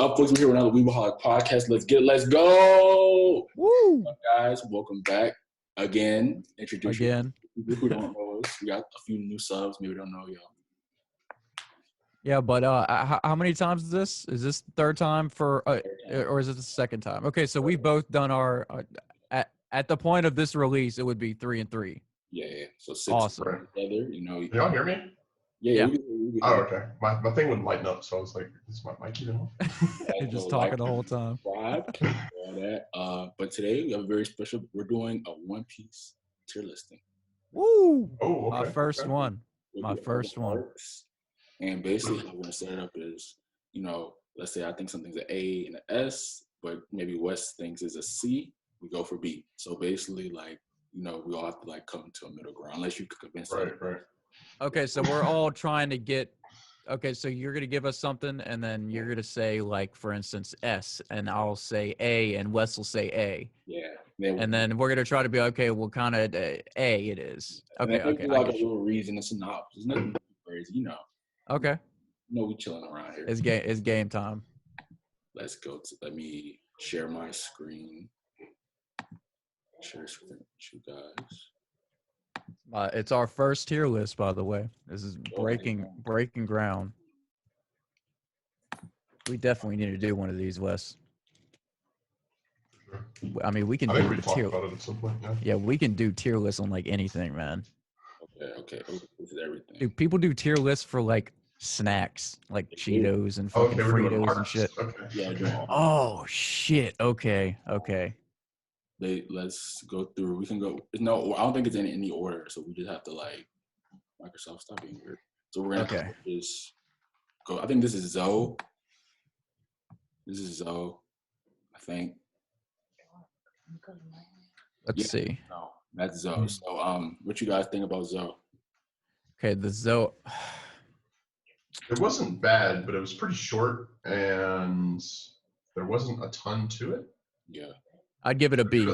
up, folks? We're here with another Weebaholic podcast. Let's go. Woo! Guys, welcome back again. Introduce again. People who don't know us. We got a few new subs. Maybe don't know y'all. Yeah, but how many times is this? Is this third time for, or is it the second time? Okay, so we've both done our at the point of this release, it would be 3 and 3. Yeah. So 6 awesome. together. You know. Can y'all hear me? Yeah. Oh, okay. My thing wouldn't lighten up, so I was like, "Is my mic even on?" You're just talking the whole time. All that. But today we have a very special. We're doing a One Piece tier listing. Woo! Oh, okay. My first one. My first one. And basically, how we're gonna set it up is, let's say I think something's an A and an S, but maybe Wes thinks it's a C. We go for B. So basically, we all have to come to a middle ground, unless you could convince us. Right. Okay, so we're all trying to get. Okay, so you're gonna give us something, and then you're gonna say, for instance, S, and I'll say A, and Wes will say A. Yeah. And then we're gonna try to be okay. Well, kind of A it is. Okay. A little reason, a synopsis, nothing crazy, Okay. We chilling around here. It's game time. Let's go. Let me share my screen. Share screen with you guys. It's our first tier list, by the way. This is breaking ground. We definitely need to do one of these, Wes. I mean, we can do the tier about it at some point. Yeah, we can do tier lists on anything, man. Okay. This is everything. Dude, people do tier lists for snacks, like Cheetos and fucking Fritos and shit. Okay. Yeah. Oh shit. Okay. Let's go through. We can go. No, I don't think it's in any order. So we just have to Microsoft, stop being weird. So we're gonna just go. I think this is Zoe. I think. Let's see. No, that's Zoe. So what you guys think about Zoe? Okay, the Zoe. It wasn't bad, but it was pretty short, and there wasn't a ton to it. Yeah. I'd give it a B.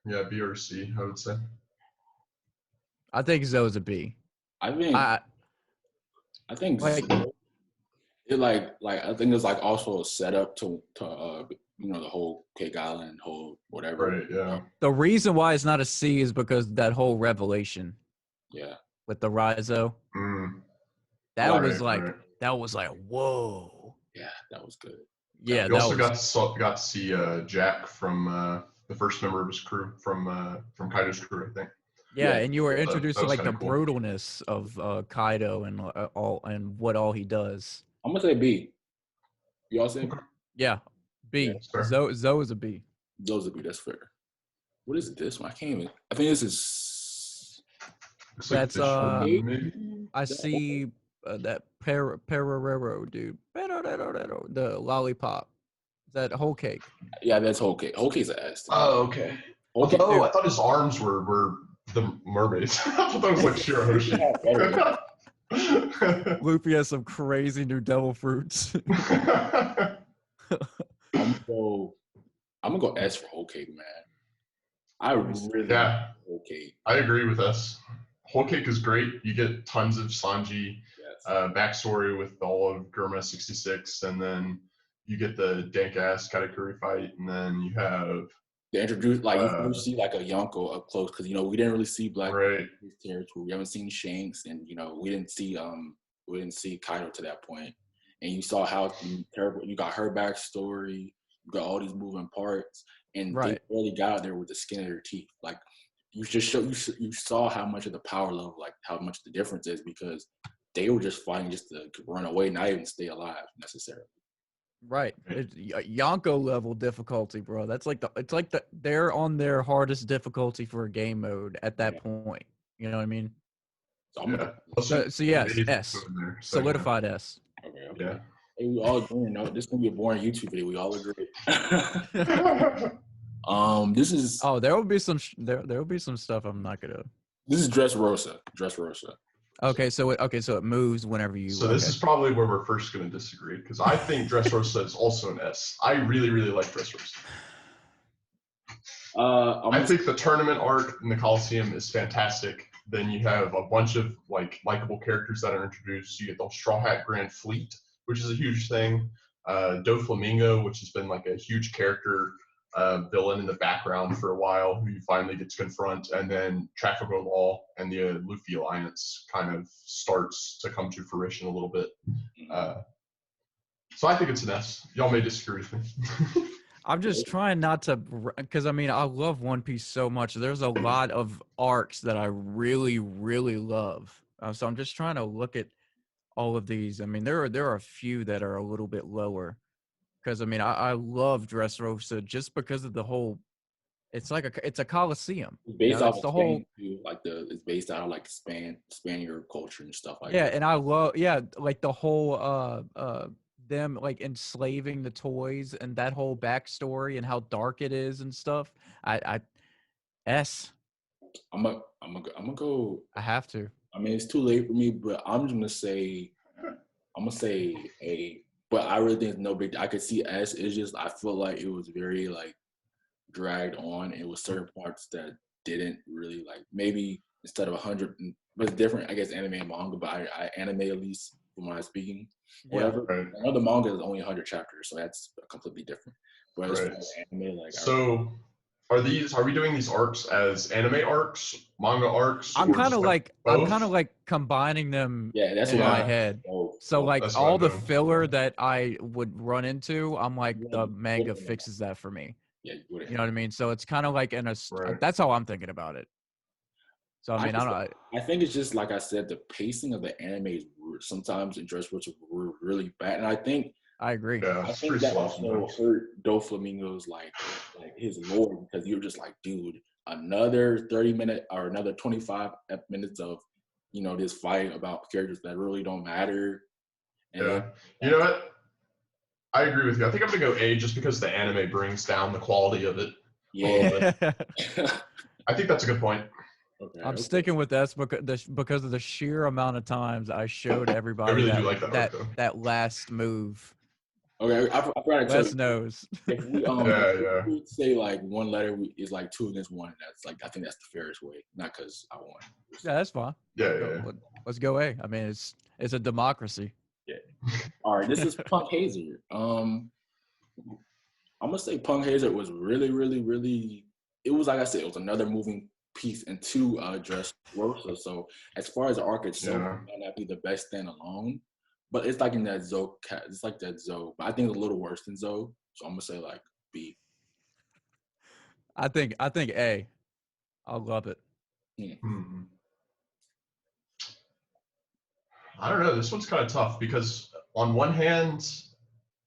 B or C, I would say. I think Zoe's a B. I think I think it's also a setup to the whole Cake Island, whole whatever. Right. Yeah. The reason why it's not a C is because that whole revelation. Yeah. With the Rizo. That was whoa. Yeah, that was good. Yeah, we also got to see Jack from the first member of his crew from Kaido's crew, I think. Yeah, and you were introduced to the cool. brutalness of Kaido and what all he does. I'm gonna say B. You all say B? Yeah, B. Yeah, Zoe is a B. Zoe's a B. That's fair. What is this one? I can't even. I think this is. That's maybe. I see that Perorero dude. The lollipop. Is that whole cake? Yeah, that's whole cake. Whole cake's an S. Oh, okay. I thought his arms were the mermaids. I thought that was Shirahoshi. Luffy has some crazy new devil fruits. I'm gonna go S for whole cake, man. I really like whole cake. I agree with us. Whole cake is great. You get tons of Sanji backstory with all of Germa 66, and then you get the dank ass Katakuri fight, and then you have they introduce you see a Yonko up close because we didn't really see Black territory. We haven't seen Shanks, and we didn't see Kaido to that point. And you saw how terrible you got her backstory. You got all these moving parts, and they really got out there with the skin of their teeth. You saw how much of the power level, how much the difference is, because they were just fighting just to run away, not even stay alive necessarily. Right. Yonko level difficulty, bro. That's they're on their hardest difficulty for a game mode at that point. You know what I mean? So yes, S. Solidified S. Okay. Yeah. Hey, we all agree. No, this is gonna be a boring YouTube video. We all agree. This is. Oh, there will be some. There will be some stuff I'm not gonna. This is Dressrosa. Okay, so it moves whenever you. So this is probably where we're first going to disagree, because I think Dressrosa is also an S. I really, really like Dressrosa. I think the tournament arc in the Coliseum is fantastic. Then you have a bunch of likable characters that are introduced. You get the Straw Hat Grand Fleet, which is a huge thing. Doflamingo, which has been like a huge character villain in the background for a while, who you finally get to confront, and then Trafalgar Law and the Luffy Alliance kind of starts to come to fruition a little bit. So I think it's an S. Y'all may disagree with me. I'm just trying not to, because I mean, I love One Piece so much. There's a lot of arcs that I really, really love. So I'm just trying to look at all of these. I mean, there are a few that are a little bit lower, because I mean, I love Dressrosa just because of the whole. It's like it's a coliseum. It's based off it's the of whole it's based out of like Spaniard culture and stuff like yeah, that. and I love like the whole them like enslaving the toys and that whole backstory and how dark it is and stuff. I S. I'm gonna go. I have to. I mean, it's too late for me, but I'm gonna say A. But I really think it's no big. I could see S. It's just I feel like it was very like dragged on. It was certain parts that didn't really like. Maybe instead of 100, but it's different. I guess anime and manga, but I anime at least from when I'm speaking. Whatever. Right. I know the manga is only 100 chapters, so that's completely different. But as far as anime, like so. Are we doing these arcs as anime arcs, manga arcs? I'm kind of like combining them that's in what my head. So like all the filler that I would run into, I'm like the manga fixes that for me. Yeah, you know what I mean? So it's kind of like that's how I'm thinking about it. So I mean, I think it's just like I said, the pacing of the anime is sometimes in Dressrosa were really bad, and I think I agree. Yeah, I think that also hurt Doflamingo's like his lore, because you're just like, dude, another 30-minute or another 25 minutes of this fight about characters that really don't matter. And you know what? I agree with you. I think I'm gonna go A just because the anime brings down the quality of it. Yeah, I think that's a good point. Okay, I'm sticking with S because of the sheer amount of times I showed everybody I really do like that last move. Okay, I forgot to tell you. Knows. If we would say like one letter is like 2 against 1, that's like I think that's the fairest way. Not because I won. Yeah, that's fine. Yeah. Let's go A. I mean, it's a democracy. Yeah. All right, this is Punk Hazard. I'm gonna say Punk Hazard was really, really, really. It was like I said, it was another moving piece into Dressrosa. So as far as the arc itself, it might not be the best standalone. But it's like in that Zoe, it's like that Zoe. But I think it's a little worse than Zoe. So I'm gonna say like B. I think A. I love it. Mm-hmm. I don't know. This one's kind of tough because on one hand,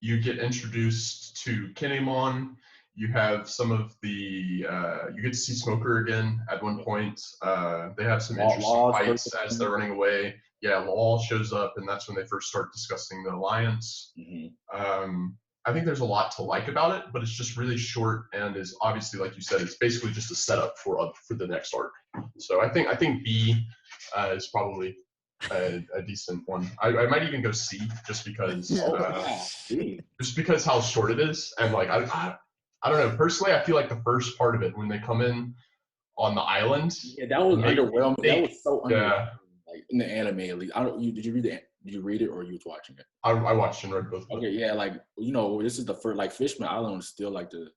you get introduced to Kinemon. You have some of the you get to see Smoker again at one point. They have some interesting fights as they're running away. Yeah, Law shows up, and that's when they first start discussing the alliance. Mm-hmm. I think there's a lot to like about it, but it's just really short and is obviously, like you said, it's basically just a setup for the next arc. So I think B is probably a decent one. I might even go C just because how short it is, and like I don't know. Personally, I feel like the first part of it when they come in on the island. Yeah, that was underwhelming. That was so underwhelming. Like in the anime, at least. Did you read it? Did you read it or you was watching it? I watched and read both. Okay, yeah, like this is the first. Like Fishman Island is still like the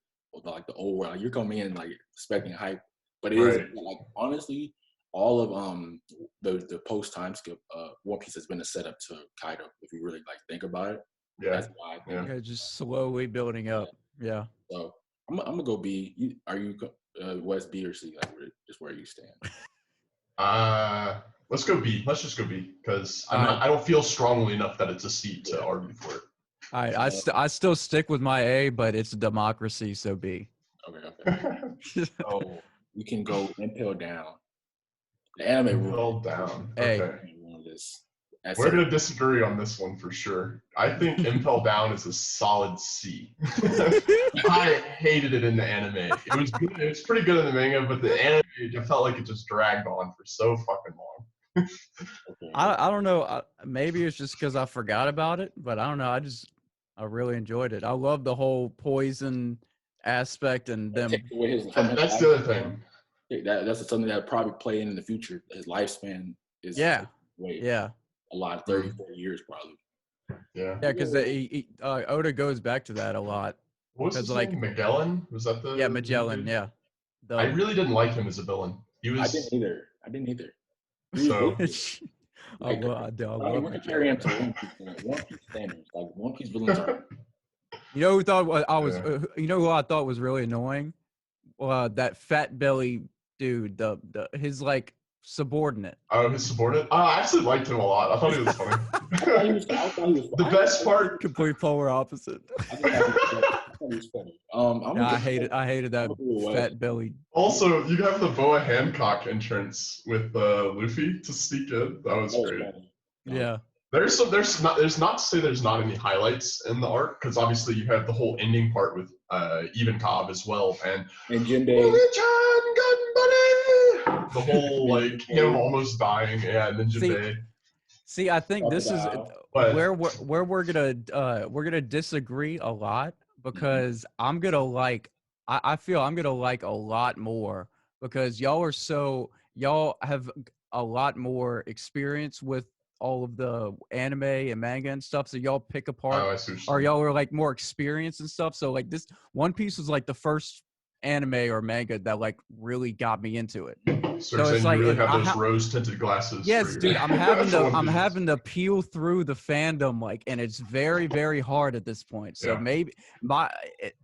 old world. Like, you're coming in like expecting hype, but it is like honestly, all of the post time skip One Piece has been a setup to Kaido. If you really like think about it, that's why. Yeah, just slowly building up. Yeah. So I'm gonna go B. Are you West, B, or C? Like just where you stand? Let's go B. Let's just go B because I don't feel strongly enough that it's a C to argue for it. I still stick with my A, but it's a democracy, so B. Okay. So we can go Impel Down. The anime Impel Down. A. Okay. We're going to disagree on this one for sure. I think Impel Down is a solid C. I hated it in the anime. It was good. It was pretty good in the manga, but the anime, it felt like it just dragged on for so fucking long. I don't know. Maybe it's just because I forgot about it, but I don't know. I really enjoyed it. I love the whole poison aspect and them. That's the other thing. That's something that probably play in the future. His lifespan is a lot, 30, 40 years probably. Yeah. Yeah, because Oda goes back to that a lot. What was his name? Magellan? Was that the? Yeah, Magellan. Yeah. I really didn't like him as a villain. He was. I didn't either. So. I love we're comparing him to One Piece standards. Like One Piece villains are. You know who thought I was? You know who I thought was really annoying? That fat belly dude. His like subordinate. Oh, his subordinate. I actually liked him a lot. I thought he was funny. I thought he was the best part. Complete polar opposite. I thought he was funny. I hated that fat belly. Also, you have the Boa Hancock entrance with Luffy to sneak in. That was great. Funny. Yeah. There's not to say there's not any highlights in the arc, because obviously you have the whole ending part with Even Cobb as well, and Jinbei. The whole like him almost dying, and then Jinbei. See, I think this is where we're gonna disagree a lot, because I'm gonna like I feel I'm gonna like a lot more because y'all have a lot more experience with all of the anime and manga and stuff, so y'all pick apart, or y'all are like more experienced and stuff. So like this One Piece was like the first anime or manga that like really got me into it. So it's like you really have those rose-tinted glasses. Yes, dude, I'm having to peel through the fandom, like, and it's very, very hard at this point. So maybe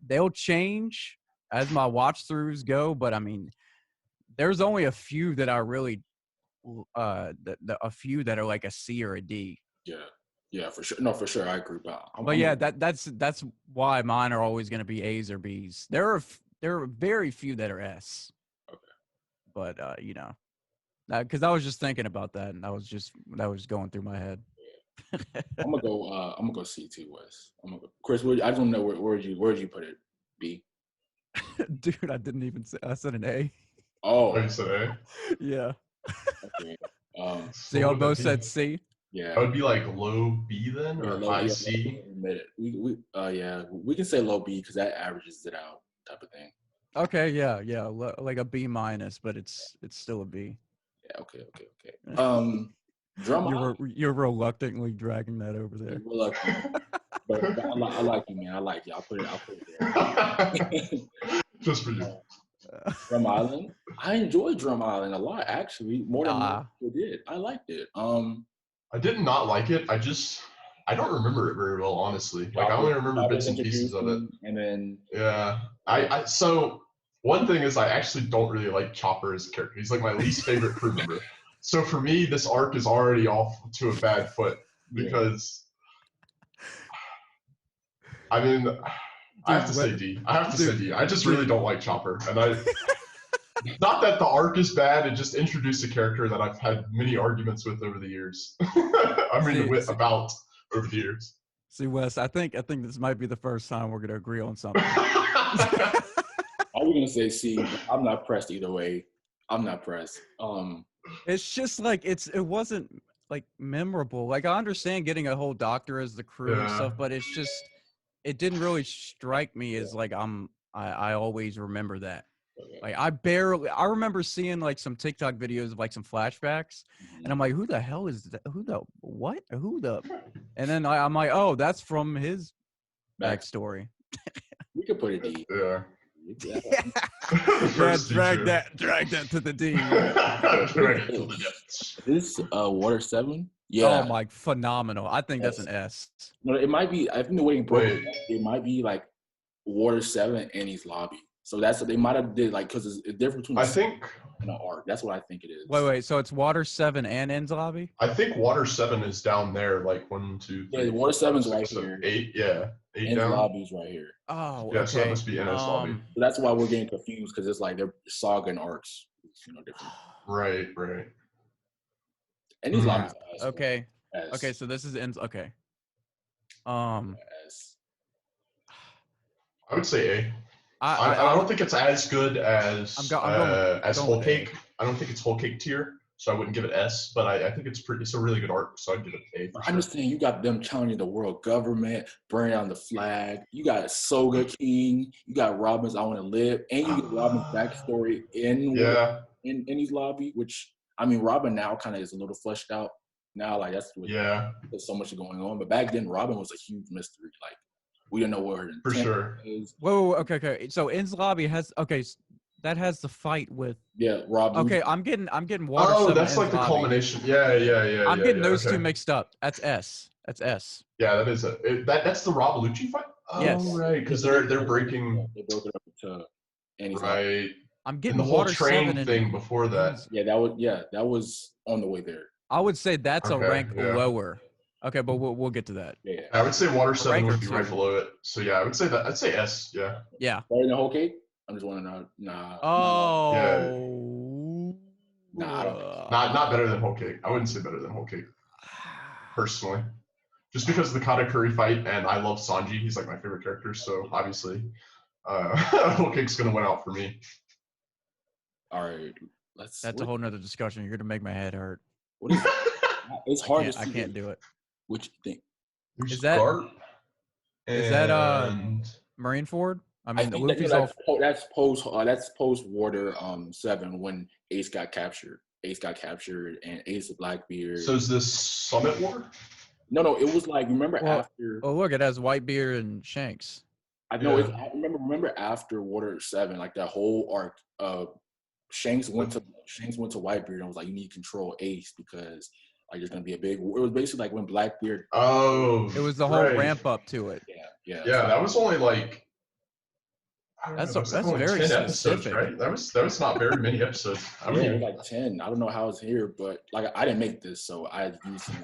they'll change as my watch throughs go, but I mean, there's only a few that I really a few that are like a C or a D. Yeah, for sure. No, for sure, I agree. That's why mine are always going to be A's or B's. There are very few that are S. Okay. But you know, because I was just thinking about that, and that was going through my head. I'm gonna go C too, Wes. Chris. I just want to know where did you put it? B. Dude, I didn't even say. I said an A. Oh, you said A. Yeah. Okay. So y'all both said C. Yeah. That would be like low B then, or high C. We can say low B because that averages it out, type of thing. Okay. Yeah. Like a B minus, but it's still a B. Yeah. Okay. Drum. You're reluctantly dragging that over there. But I like you, man. I like you. I'll put it there. Just for you. Drum Island. I enjoyed Drum Island a lot, actually, more than I did. I liked it. I did not like it. I don't remember it very well, honestly. Like I only remember bits and pieces of it. And then so one thing is I actually don't really like Chopper as a character. He's like my least favorite crew member. So for me, this arc is already off to a bad foot because I mean, I have to say D. I just really don't like Chopper, and not that the arc is bad. It just introduced a character that I've had many arguments with over the years. About over the years. See, Wes, I think this might be the first time we're gonna agree on something. Are we gonna say C? I'm not pressed either way. I'm not pressed. It's just like it wasn't like memorable. Like I understand getting a whole doctor as the crew and stuff, but it's just it didn't really strike me as like I always remember that. Like I remember seeing like some TikTok videos of like some flashbacks, and I'm like, who the hell is that? And then I'm like, oh, that's from his backstory. We could put a D. Yeah. Drag that to the D. This Water 7. Yeah. Oh my, phenomenal. I think that's an S. No, it might be. I think the way you broke it might be like Water 7 and Enies Lobby. So that's what they might have did, like, because it's different between and an arc. That's what I think it is. Wait. So it's Water 7 and Enies Lobby? I think Water 7 is down there, like 1, 2, 3. Yeah, Water 7's right here. 8, yeah. 8 Enies down. Lobby's right here. Oh, yeah. Okay. So that must be Enies Lobby. So that's why we're getting confused, because it's like they're saga and arcs, different. Right. Enies Lobby's okay. Okay, so this is Enies. Okay. I would say A. I don't think it's as good as Whole Cake. I don't think it's Whole Cake tier, so I wouldn't give it S. But I think it's a really good arc, so I'd give it A. I understand you got them challenging the world government, burning down the flag. You got Soga King. You got Robin's I Want to Live, and you get Robin's backstory in Enies Lobby, which I mean, Robin now kind of is a little fleshed out. Now, like there's so much going on. But back then, Robin was a huge mystery. Like we didn't know what her intent for sure was. Whoa, okay. So Ins Lobby has that has the fight with Rob. Okay, I'm getting Water 7. That's like the Lobby. culmination. Yeah. I'm getting those two mixed up. That's S. Yeah, that is that's the Rob Lucci fight. Oh, yes. Right, because they're breaking. They broke it up to Annie's right. Lobby. I'm getting and the whole Water train 7 thing before that. That was on the way there. I would say that's a rank lower. Okay, but we'll get to that. Yeah. I would say Water 7 would be right below it. So yeah, I would say that. I'd say S. Yeah. Yeah. Better than the whole cake? I'm just wondering. Nah. Oh. Yeah. Nah, not better than Whole Cake. I wouldn't say better than Whole Cake. Personally, just because of the Katakuri fight, and I love Sanji. He's like my favorite character. So obviously, Whole Cake's gonna win out for me. All right. That's a whole nother discussion. You're gonna make my head hurt. What is it's hard to see. I can't do it. What you think? There's is that Garp Marineford? I think that's post Water 7 when Ace got captured. And Ace of Blackbeard. So is this Summit War? No, it was like after. Oh look, it has Whitebeard and Shanks. I know. I remember after Water 7, like that whole arc. Shanks went to Whitebeard and was like, you need to control Ace because like there's gonna be a big. It was basically like when Blackbeard. Oh. It was the whole ramp up to it. Yeah. Yeah, that was only like. That's only very 10 episodes, specific. right? That was not very many episodes. I mean, like 10. I don't know how it's here, but like I didn't make this, so I used some.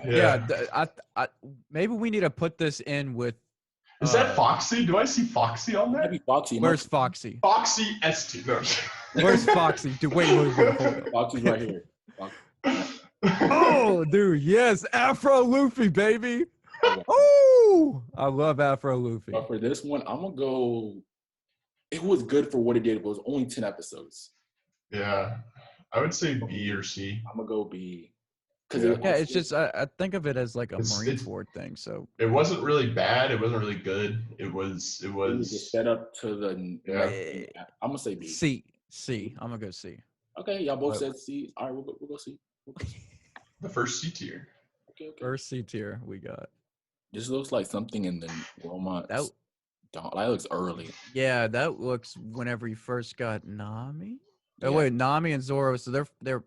I maybe we need to put this in with. Is that Foxy? Do I see Foxy on that? Maybe Foxy. Where's Foxy? Foxy ST. No. Where's Foxy? Dude, wait. Foxy's right here. Oh, dude, yes, Afro Luffy, baby. Oh, I love Afro Luffy. But for this one, I'm gonna go. It was good for what it did, but it was only 10 episodes. Yeah, I would say B or C. I'm gonna go B. It's just I think of it as like a Marineford thing. So it wasn't really bad. It wasn't really good. It was just set up to the. Yeah. I'm gonna say B. C. I'm gonna go C. Okay, y'all both said C. All right, we'll go C. The first C tier. Okay. First C tier we got. This looks like something in the romance. That looks early. Yeah, that looks whenever you first got Nami. Oh wait, Nami and Zoro. So they're.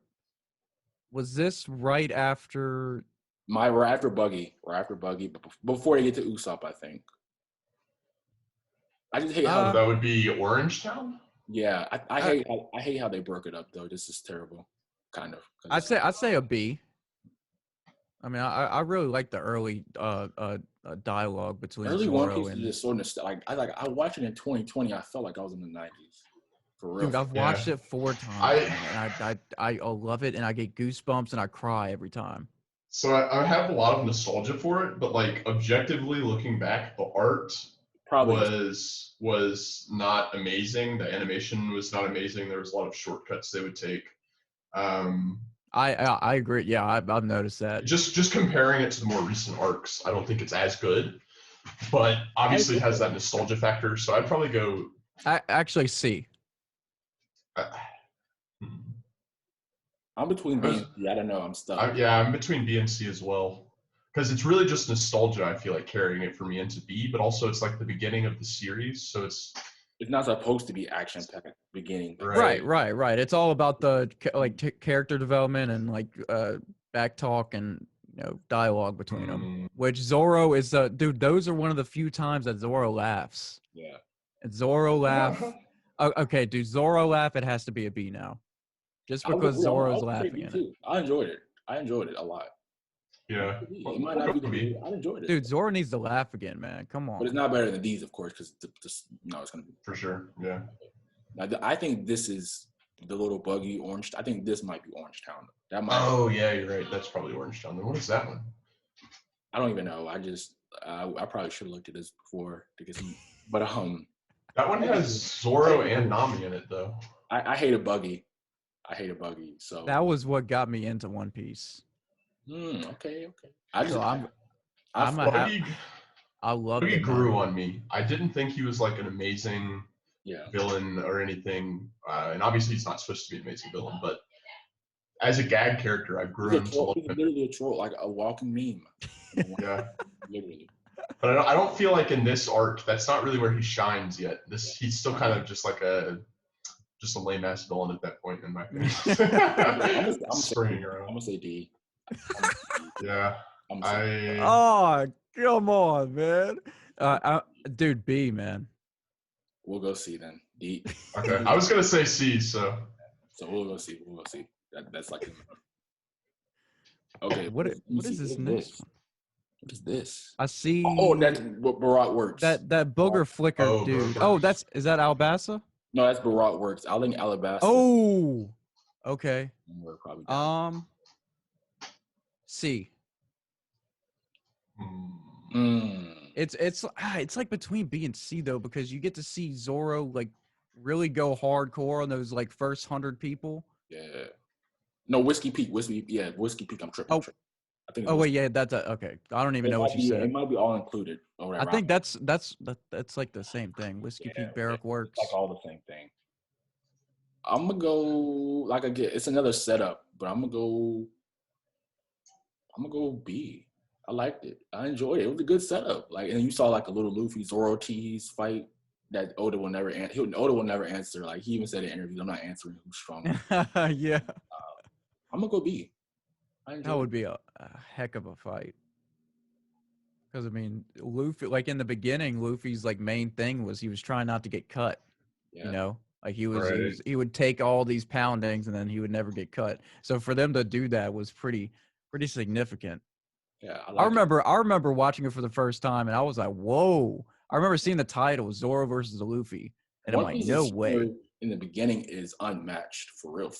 Was this right after? Right after Buggy, but before they get to Usopp, I think. I just hate how that would be Orange Town. Yeah, I hate how they broke it up though. This is terrible, kind of. I'd say a B. I mean, I really like the early dialogue between early Zoro One Piece is just sort of I watched it in 2020. I felt like I was in the 90s. For real. Dude, I've watched it 4 times, and I love it, and I get goosebumps, and I cry every time. So I have a lot of nostalgia for it, but like objectively looking back, the art was not amazing. The animation was not amazing. There was a lot of shortcuts they would take. I agree. Yeah, I've noticed that. Just comparing it to the more recent arcs, I don't think it's as good, but obviously it has that nostalgia factor. So I'd probably go. Actually, C. I'm between B and C. I don't know. I'm stuck. I'm between B and C as well. Because it's really just nostalgia, I feel like, carrying it for me into B, but also it's like the beginning of the series, so it's not supposed to be action-packed beginning. Right. It's all about the character development and like back talk and dialogue between them. Which Zoro is dude. Those are one of the few times that Zoro laughs. Yeah. And Zoro laugh. Okay, dude. Zoro laugh. It has to be a B now, just because Zoro's laughing in it. I enjoyed it. A lot. Yeah. It might not be the B. I enjoyed it. Dude, Zoro needs to laugh again, man. Come on. But it's not better than these, of course, because it's gonna be for sure. Yeah. Now, I think this is the little buggy orange. I think this might be Orange Town. That might. Oh yeah, you're right. That's probably Orange Town. Then what is that one? I don't even know. I probably should have looked at this before but that one has Zoro and Nami in it though. I hate a buggy. So that was what got me into One Piece. Okay. I love it. He grew on me. I didn't think he was like an amazing villain or anything, and obviously he's not supposed to be an amazing villain. But as a gag character, I've grown to love him. He's literally a troll, like a walking meme. Yeah, literally. But I don't feel like in this arc that's not really where he shines yet. He's still kind of just like a lame ass villain at that point in my opinion. I'm springing around. I'm gonna say D. Yeah. Oh, come on, man. Dude, B, man. We'll go C then. D. Okay. I was gonna say C, so we'll go C. That's like okay. What is this next one? What is this? I see. Oh, that's Barat Works. That booger flicker dude. Oh, is that Albassa? No, that's Barat Works. I think Alabasta. Oh, okay. We're probably C. It's like between B and C though, because you get to see Zoro like really go hardcore on those like first 100 people. Yeah. No, Whiskey Peak. Whiskey Peak. I'm tripping. I think. Oh wait, yeah, that's okay. I don't even know what you said. It might be all included. Or I think that's like the same thing. Whiskey Peak Barrack Works. Like all the same thing. I'm gonna go it's another setup, but I'm gonna go B. I liked it. I enjoyed it. It was a good setup. Like, and you saw like a little Luffy Zoro tease fight that Oda will never answer. Oda will never answer. Like he even said in interviews, "I'm not answering who's stronger." Yeah. I'm gonna go B. That would be a heck of a fight. Because I mean, Luffy, like in the beginning, Luffy's like main thing was he was trying not to get cut. Yeah. You know, like he would take all these poundings and then he would never get cut. So for them to do that was pretty significant. Yeah, I remember watching it for the first time and I was like, whoa. I remember seeing the title, Zoro versus Luffy. And I'm like, no way. In the beginning is unmatched for real.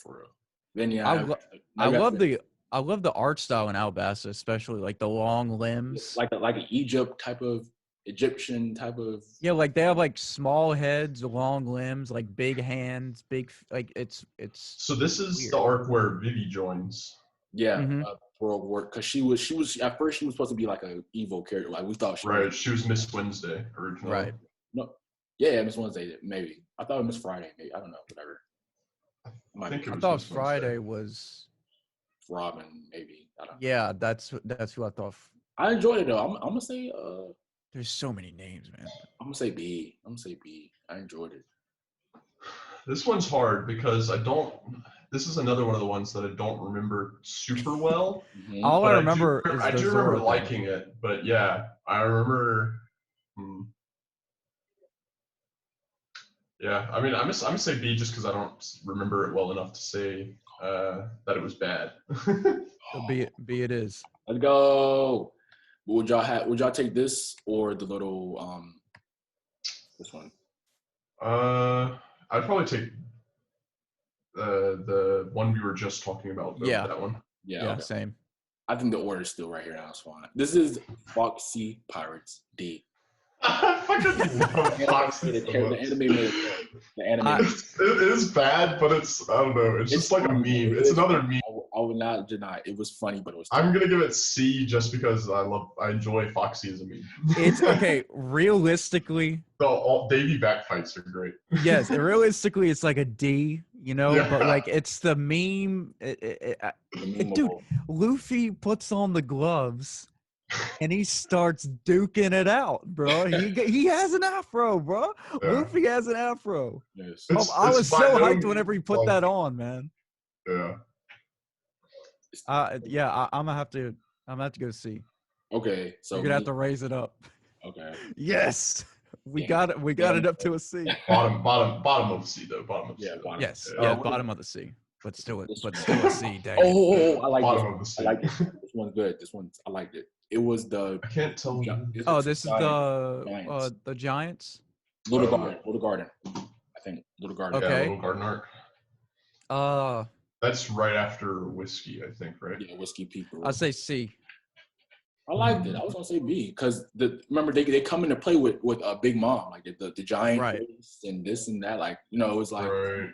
Then I love the art style in Alabasta, especially like the long limbs. Like an Egyptian type of. Yeah, like they have like small heads, long limbs, like big hands, like it's. So this is weird. The arc where Vivi joins. Yeah, World War, because she was at first she was supposed to be like an evil character. Like we thought she was Miss Wednesday originally. Right. No. Yeah, Miss Wednesday maybe. I thought it was Miss Friday. Maybe I don't know. Whatever. I thought Friday was Robin. Maybe I don't know. Yeah, that's who I thought. I enjoyed it though. I'm gonna say. There's so many names, man. I'm gonna say B. I enjoyed it. This one's hard because this is another one of the ones that I don't remember super well. All I remember I do remember liking it, but yeah, I remember. Yeah, I mean, I'm gonna say B just because I don't remember it well enough to say that it was bad. So B it is. Let's go. Would y'all take this or the little this one? I'd probably take the one we were just talking about. Yeah, that one. Yeah, okay. Same. I think the order is still right here now. It's fine. This is Foxy Pirates D. I fucking love Foxy. The anime made it. The anime. It is bad, but I don't know. It's just like a meme. It's another meme. I would not deny it was funny, but it was. I'm gonna give it C just because I enjoy Foxy as a meme. It's okay. Realistically, all Davy back fights are great. Yes, realistically, it's like a D. You know, yeah. But like it's the meme. Dude, Luffy puts on the gloves. And he starts duking it out, bro. He has an afro, bro. Yeah. Luffy has an afro. Yes. I was so hyped whenever he put that on, man. Yeah. I'm gonna have to go see. Okay, so you're gonna have to raise it up. Okay. Yes, we got it. We got it up to a C. Bottom of C though. Bottom of C. Yeah. Bottom. Yes. Yeah. Bottom of the C. But still a C. Dang. I like bottom this. I like this. This one's good. I liked it. It was I can't tell. This is the Giants. Little Garden. I think Little Garden. Okay. Yeah, Little Garden arc. That's right after Whiskey, I think, right? Yeah, Whiskey Peak. I'd say C. I liked it. I was gonna say B because remember they come into play with Big Mom, like the giant and this and that, like it was like. Right.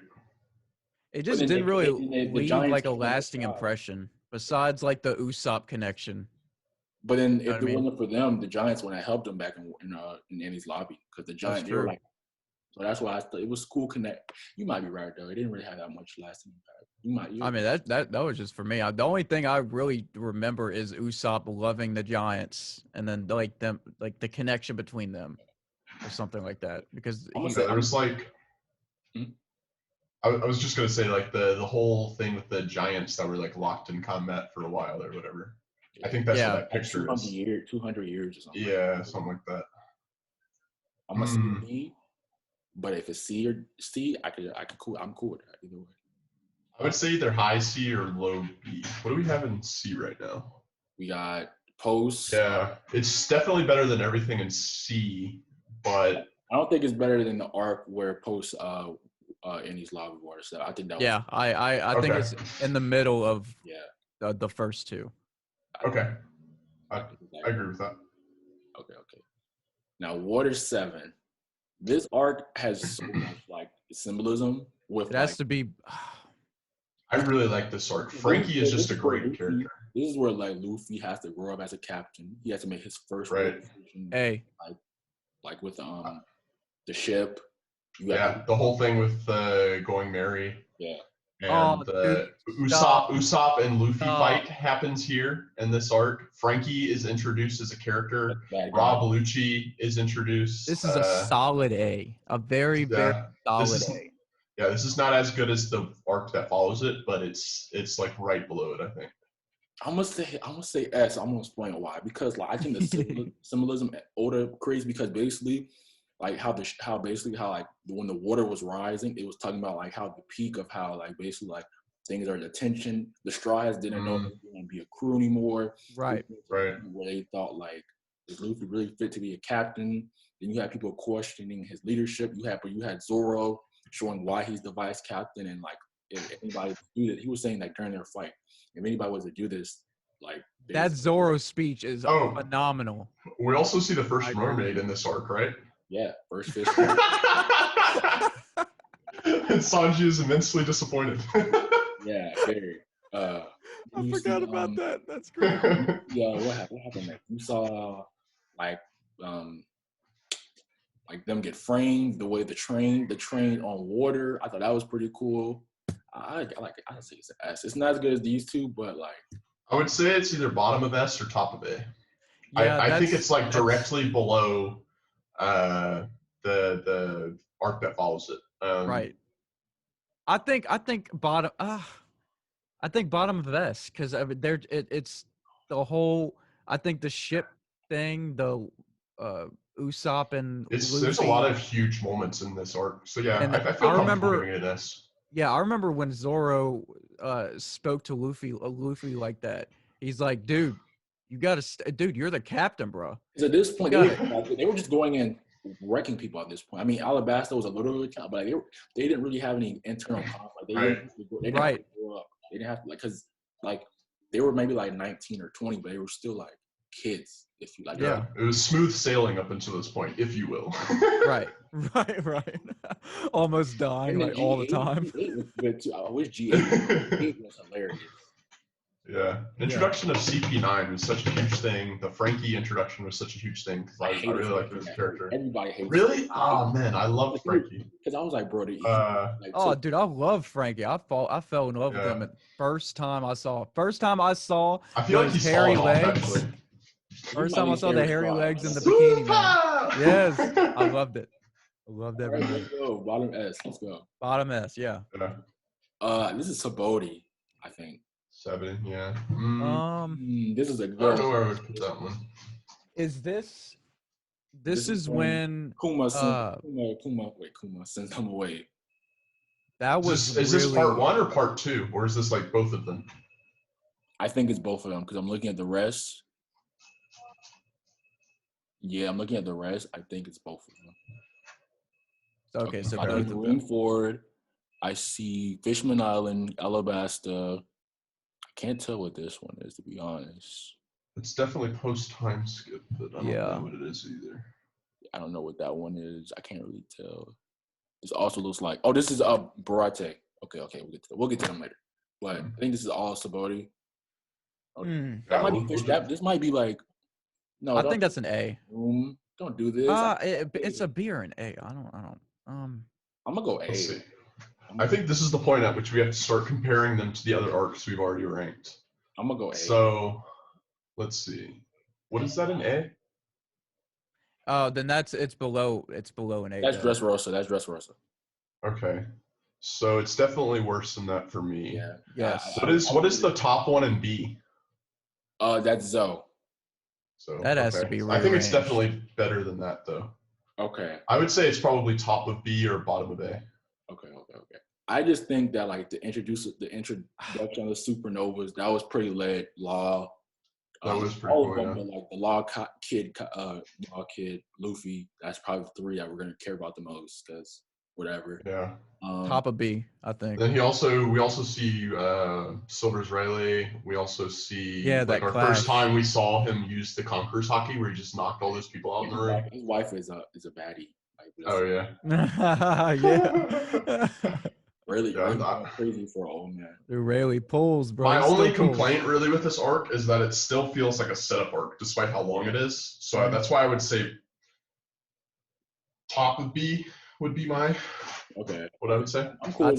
It just didn't really leave like a lasting impression, besides like the Usopp connection. But then if it wasn't for them, the Giants wouldn't have helped them back in Annie's lobby because the Giants they were like So that's why I thought it was cool. Connect. You might be right though. It didn't really have that much lasting impact. You might. I mean, that was just for me. The only thing I really remember is Usopp loving the Giants, and then like the connection between them, or something like that. Because there was like, I was just gonna say like the whole thing with the Giants that were like locked in combat for a while or whatever. I think that's what that picture like is. 200 years or something. Yeah, something like that. I'm gonna say B, but if it's C or C, I could cool. I'm cool with that either way. I would say either high C or low B. What do we have in C right now? We got Post. Yeah, it's definitely better than everything in C, but I don't think it's better than the arc where Post in these lava water stuff. I think that was. I think it's in the middle of the first two. Okay, I agree with that. Okay. Now, Water 7. This arc has so much like symbolism with. It has to be. I really like this arc. Frankie is just a great character. This is where like Luffy has to grow up as a captain. He has to make his first decision. Like with the ship. The whole thing with Going Merry. Yeah. And Usopp and Luffy fight happens here in this arc. Frankie is introduced as a character. Rob Lucci is introduced. This is a solid A. A very, very solid A. Yeah, this is not as good as the arc that follows it, but it's like right below it, I think. I'm gonna say S. I'm gonna explain why. Because like I think the symbolism Oda creates because basically like how like when the water was rising, it was talking about like how the peak of how like basically like things are the tension. The Straw Hats didn't know they were gonna be a crew anymore. Right. Right. Where they thought like, is Luffy really fit to be a captain? Then you had people questioning his leadership. You had Zoro showing why he's the vice captain, and like if anybody do that, he was saying that during their fight, if anybody was to do this, like that Zoro speech is phenomenal. We also see the first mermaid in this arc, right? Yeah, first fish. And Sanji is immensely disappointed. Yeah, very. I forgot about that. That's great. Yeah, what happened next? You saw like them get framed, the way the train on water. I thought that was pretty cool. I like it. I'd say it's an S. It's not as good as these two, but like I would say it's either bottom of S or top of A. Yeah, I think it's like directly below the arc that follows it. Right. I think bottom. I think bottom of S because it's the whole. I think the ship thing, the Usopp and Luffy. There's a lot of huge moments in this arc. So yeah, I feel comfortable giving it an S. Yeah, I remember when Zoro spoke to Luffy like that. He's like, dude, you gotta, dude, you're the captain, bro. Because at this point, they were just going in wrecking people at this point. I mean, Alabasta was a little bit, but like, they didn't really have any internal conflict. They didn't have to grow up. They didn't have to, like, because like they were maybe like 19 or 20, but they were still like kids, if you like. Yeah, it was smooth sailing up until this point, if you will. Right. Almost dying like all the time. I wish G8 was hilarious. Yeah, introduction of CP9 was such a huge thing. The Frankie introduction was such a huge thing because I really like his character. Everybody hates. Really? Oh man, I love Frankie. Because I was like, bro, dude, I love Frankie. I fell in love with him at first time I saw. I feel like he's hairy legs. Actually. First time I saw the hairy legs in the bikini. Man. Yes, I loved it. I loved every minute. Let's go. Bottom S. Let's go. Bottom S. Yeah. This is Saboti, I think. 7, yeah. This is a good. I don't know where I would put that one. Is this? This is when Kuma sends him away. That was. Is this part 1 or part 2, or is this like both of them? I think it's both of them because I'm looking at the rest. Yeah, I'm looking at the rest. I think it's both of them. Okay, so I think moving forward, I see Fishman Island, Alabasta. I can't tell what this one is, to be honest. It's definitely post-time skip, but I don't know what it is either. I don't know what that one is. I can't really tell. This also looks like this is Barate. Okay, we'll get to them later. But I think this is all Saboti. That might be this might be like I think that's an A. Don't do this. It's a B or an A. I don't. I'm gonna go A. Let's see. I think this is the point at which we have to start comparing them to the other arcs we've already ranked. I'm gonna go A. So, let's see. What is that, an A? Oh, then it's below an A. That's Dressrosa. Okay. So it's definitely worse than that for me. Yeah. Yes. What is the top one in B? That's Zoe. So that has to be rearranged. I think it's definitely better than that, though. Okay. I would say it's probably top of B or bottom of A. Okay. I just think that like the introduction of the supernovas, that was pretty lit. Law. That was pretty cool, yeah. But like the Law Kid, Luffy, that's probably the three that we're gonna care about the most because whatever. Yeah. Top of B, I think. Then we also see Silver's Riley. We also see like our first time we saw him use the Conqueror's Hockey, where he just knocked all those people out in the room. His wife is a baddie. Like, oh yeah. Yeah. Really crazy for an old man. The Rayleigh pulls, bro. My only complaint really with this arc is that it still feels like a setup arc, despite how long it is. So that's why I would say top of B would be my what I would say. I'm cool.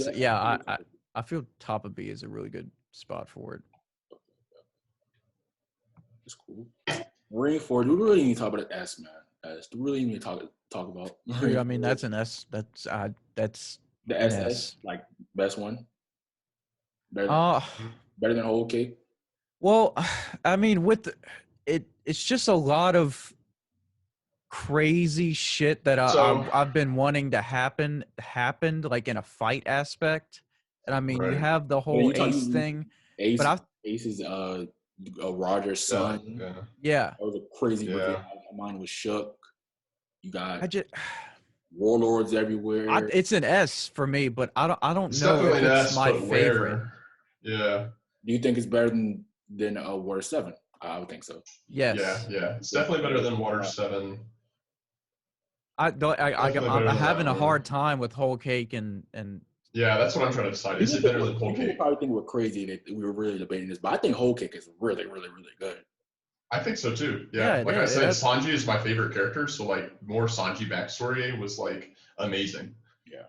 I feel top of B is a really good spot for it. It's cool. Marine Forge, we really need to talk about the S, man. We really need to talk about. I mean, that's an S. That's the SS, like best one. Better than Whole Cake. Well, I mean, it's just a lot of crazy shit that I've been wanting to happened like in a fight aspect. And I mean, you have the whole Ace thing. Ace is Roger's son. Yeah. That was a crazy birthday. Mine was shook. You got warlords everywhere. It's an S for me, but I don't it's know if it's S, my favorite. Yeah. Do you think it's better than Water 7? I would think so. Yes. Yeah. It's definitely better than Water 7. I'm having a hard time with Whole Cake and yeah, that's what I'm trying to decide. Is it better than Whole Cake? People probably think we're crazy that we were really debating this, but I think Whole Cake is really, really, really good. I think so too. Yeah. Like I said, Sanji is my favorite character, so like more Sanji backstory was like amazing. Yeah.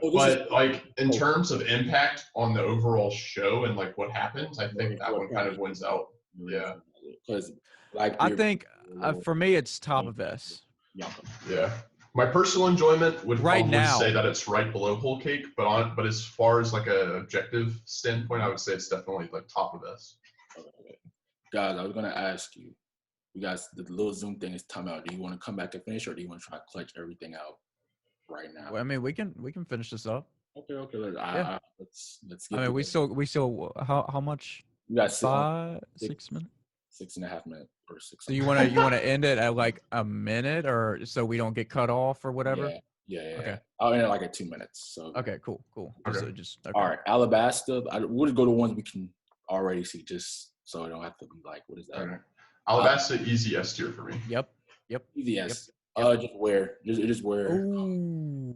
But like in terms of impact on the overall show and like what happens, I think that one kind of wins out. Yeah. Because like I think for me it's top of S. Yeah. My personal enjoyment would probably say that it's right below Whole Cake, but as far as like an objective standpoint, I would say it's definitely like top of S. Guys, I was gonna ask you guys, the little Zoom thing is time out. Do you want to come back and finish, or do you want to try to clutch everything out right now? Well, I mean, we can finish this up. Okay. Let's get. I mean, we still how much? We got 6 minutes. 6.5 minutes or 6. So you want to end it at like a minute, or so we don't get cut off or whatever? Yeah. Okay. I'll end it like at 2 minutes. So. Okay. Cool. Okay. All right, Alabasta. We'll just go to ones we can already see, just so I don't have to be like, what is that? Okay. Alabasta, easy S tier for me. Yep. Easy S. Yep. Just where. Ooh.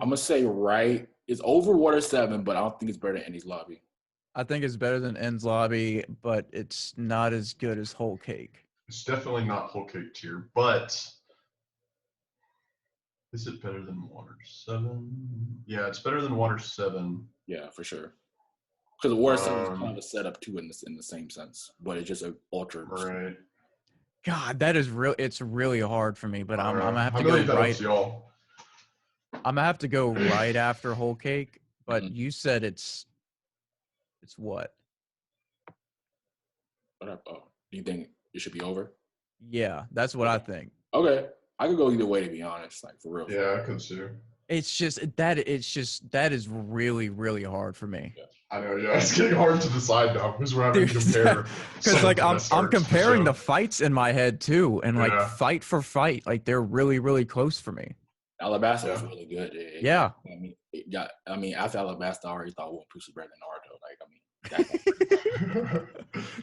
I'm gonna say right. It's over Water 7, but I don't think it's better than Endy's Lobby. I think it's better than Ends Lobby, but it's not as good as Whole Cake. It's definitely not Whole Cake tier, but is it better than Water 7? Yeah, it's better than Water 7. Yeah, for sure. Because Water 7 is kind of a setup too in the same sense, but it's just an altered. Right. God, that is real. It's really hard for me, but I'm gonna have to go right. I'm gonna have to go right after Whole Cake, but you said it's what? Do you think it should be over? Yeah, that's what I think. Okay, I could go either way, to be honest. Like for real. Yeah, I could too. It's just that is really, really hard for me. Yeah. I know, yeah, it's getting hard to decide now because we're having to compare. Because like I'm comparing the fights in my head too, and like fight for fight, like they're really, really close for me. Alabasta was really good. I mean, after Alabasta, I already thought OnePiece was better than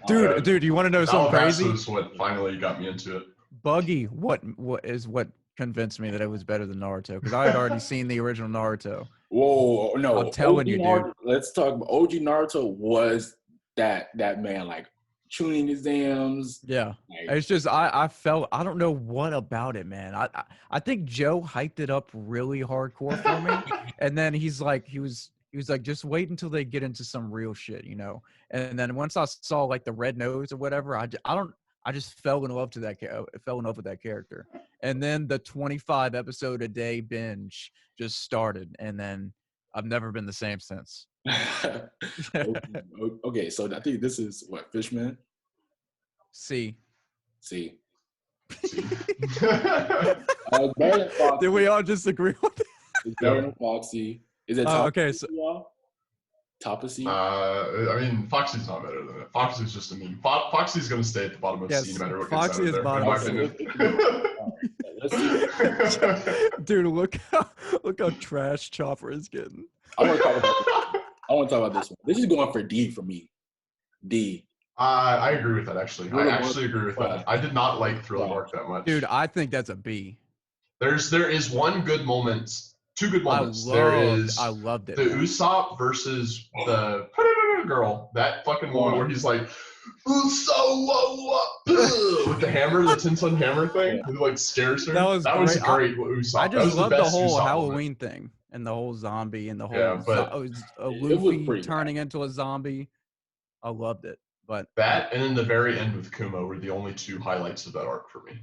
Naruto. Dude, you want to know something crazy? Alabasta is what finally got me into it. Buggy, what convinced me that it was better than Naruto, because I had already seen the original Naruto. Whoa, no! I'm telling you, dude. Let's talk about OG Naruto. Was that man like tuning exams. Yeah. Like, It's just I felt I don't know what about it, man. I think Joe hyped it up really hardcore for me, and then he was like, just wait until they get into some real shit, you know. And then once I saw like the red nose or whatever, I just fell in love fell in love with that character. And then the 25 episode a day binge just started, and then I've never been the same since. okay, so I think this is what Fishman. See. Did we all just agree on that? It's better than Foxy. Is it top? Okay, so top of C? I mean, Foxy's not better than it. Foxy's just a meme. Foxy's gonna stay at the bottom of C no matter what Foxy gets out of there. is bottom. Let's see. Dude, look how trash Chopper is getting. I want to talk about this one. This is going for D for me. D. I agree with that, actually. I actually agree with that. I did not like Thriller Bark that much. Dude, I think that's a B. There is one good moment, two good moments. I loved it. The Usopp versus the girl. That fucking moment where he's like, Usopp with the hammer, the tin hammer thing. Yeah. It like scares her. That was great. Usopp. I just love the whole Usopp Halloween thing and the whole zombie and the whole Luffy turning into a zombie. I loved it. But that and then the very end with Kuma were the only two highlights of that arc for me.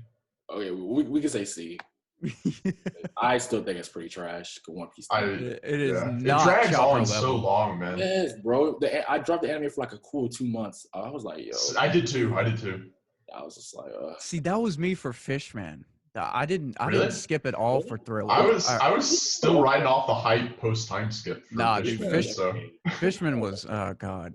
Okay, we can say C. I still think it's pretty trash. One Piece. It is not. It drags on so long, man. Yes, bro. I dropped the anime for like a cool 2 months. I was like, yo. I did too. I was just like, See, that was me for Fishman. I didn't skip it all for Thriller. I was still riding off the hype post time skip. Nah, Fishman, dude. Fishman was God.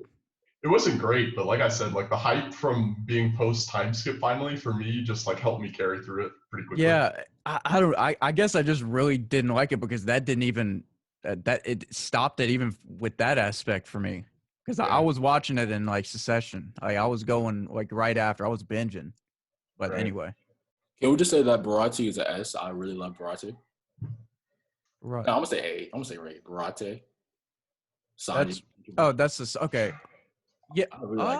It wasn't great, but like I said, like the hype from being post time skip finally for me just like helped me carry through it pretty quickly. Yeah, I guess I just really didn't like it because that didn't even it stopped it even with that aspect for me because I was watching it in like succession. I was going like right after I was binging, but anyway. Can we just say that Barate is an S? I really love Barate. Right. No, I'm gonna say A. I'm gonna say Ray. Barate. That's just okay. Yeah. Really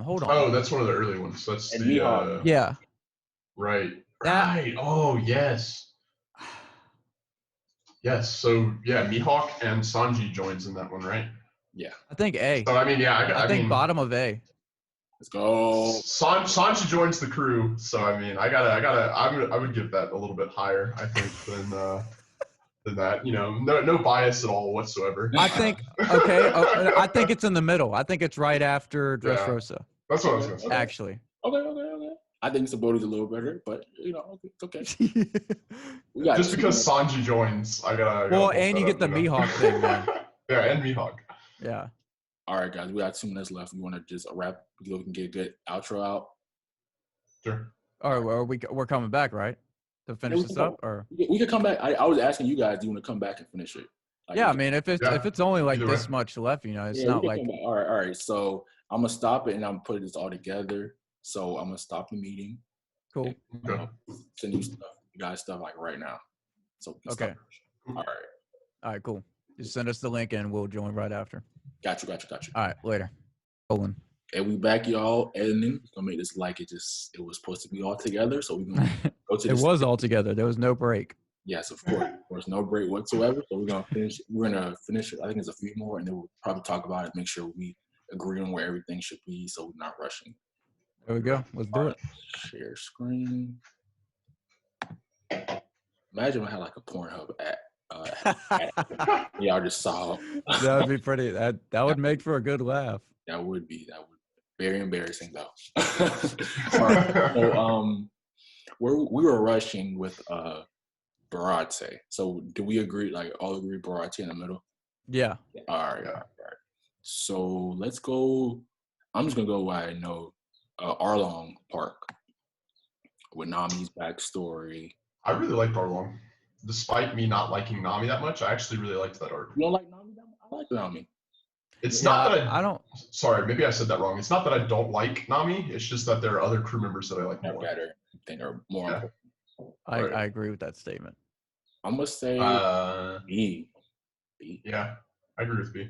hold on. Oh, that's one of the early ones. That's and the yeah. Right. Right. Oh, yes. Yes. So yeah, Mihawk and Sanji joins in that one, right? Yeah. I think A. So I mean, yeah, I think bottom of A. Let's go. Sanji joins the crew. So I mean, I would give that a little bit higher, I think, than that. You know, no bias at all whatsoever. I think I think it's in the middle. I think it's right after Dressrosa. That's what I was gonna say. Actually. Okay. I think Sabota's a little better, but you know, it's okay. Just because Sanji joins, I gotta. Well, and you get the Mihawk thing, man. Yeah, and Mihawk. Yeah. All right, guys, we got 2 minutes left. We want to just wrap. We can get a good outro out. Sure. All right, well, we're coming back, right? To finish this up, or we could come back. I was asking you guys, do you want to come back and finish it? Like, yeah, I mean, if it's only like this much left, you know, it's not like. All right. So I'm gonna stop it and I'm gonna put this all together. So I'm gonna stop the meeting. Cool. Okay. Send you guys stuff like right now. So okay. All right, cool. Just send us the link and we'll join right after. Got you. All right, later. Olin. And we back, y'all. Editing. Gonna make this like it was supposed to be all together. So we're gonna go to. It was all together. There was no break. Yes, of course. There's no break whatsoever. So we're gonna finish. We're gonna finish it. I think there's a few more, and then we'll probably talk about it. Make sure we agree on where everything should be, so we're not rushing. There we go. Let's do it. Share screen. Imagine I had like a Pornhub ad. Y'all just saw. That would be pretty. That would make for a good laugh. That would be very embarrassing though. All right. So we were rushing with Barate. So do we agree? Like all agree Barate in the middle? Yeah. All right. So let's go. I'm just gonna go where I know. Arlong Park with Nami's backstory. I really liked Arlong. Despite me not liking Nami that much, I actually really liked that arc. You don't like Nami that much? I like Nami. It's not that I don't. Sorry, maybe I said that wrong. It's not that I don't like Nami. It's just that there are other crew members that I like more. Better. I think they're more important. I agree with that statement. I'm gonna say B. Yeah, I agree with B.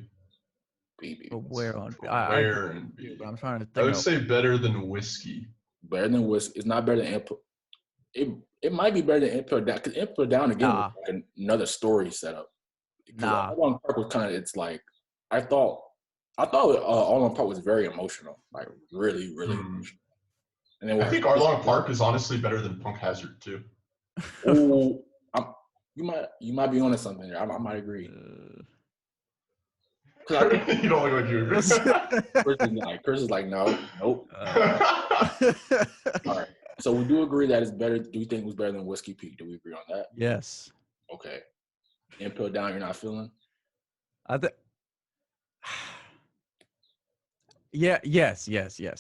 But where on? Where and B. But I'm trying to think. I would say better than whiskey. Better than whiskey. It's not better than Impel. It might be better than Impel Down, because Impel Down again was like another story setup. All on Park was kind of, it's like, I thought All on Park was very emotional, like really, really emotional. And then I think Arlong Park is honestly better than Punk Hazard too. Oh, you might be onto something there. I might agree. You don't look like you agree. Chris is like, nope. All right. So we do agree that it's better. Do you think it was better than Whiskey Peak? Do we agree on that? Yes. Okay. Impel Down, you're not feeling? Yeah. Yes. Let's go.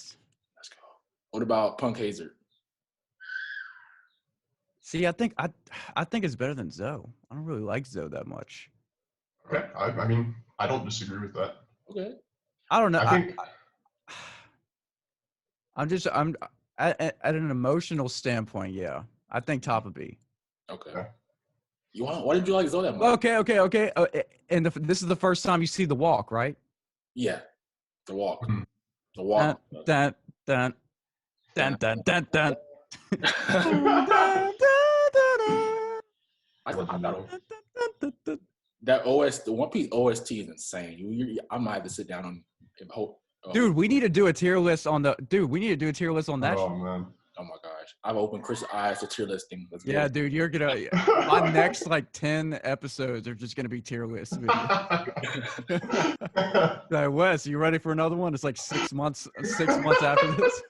What about Punk Hazard? See, I think it's better than Zoe. I don't really like Zoe that much. Okay. I mean, I don't disagree with that. Okay. I don't know. I think I'm at an emotional standpoint. Yeah, I think top of B. Okay. Why did you like Zoe that much? Okay. And this is the first time you see the walk, right? Yeah, the walk. Mm-hmm. The walk. Dun. That the One Piece OST is insane. I might have to sit down and hope. Dude, we need to do a tier list on that. Oh man. Oh my gosh. I've opened Chris' eyes to tier listing. Yeah, dude, you're gonna my next 10 episodes are just gonna be tier lists. Like, Wes, you ready for another one? It's like 6 months after this.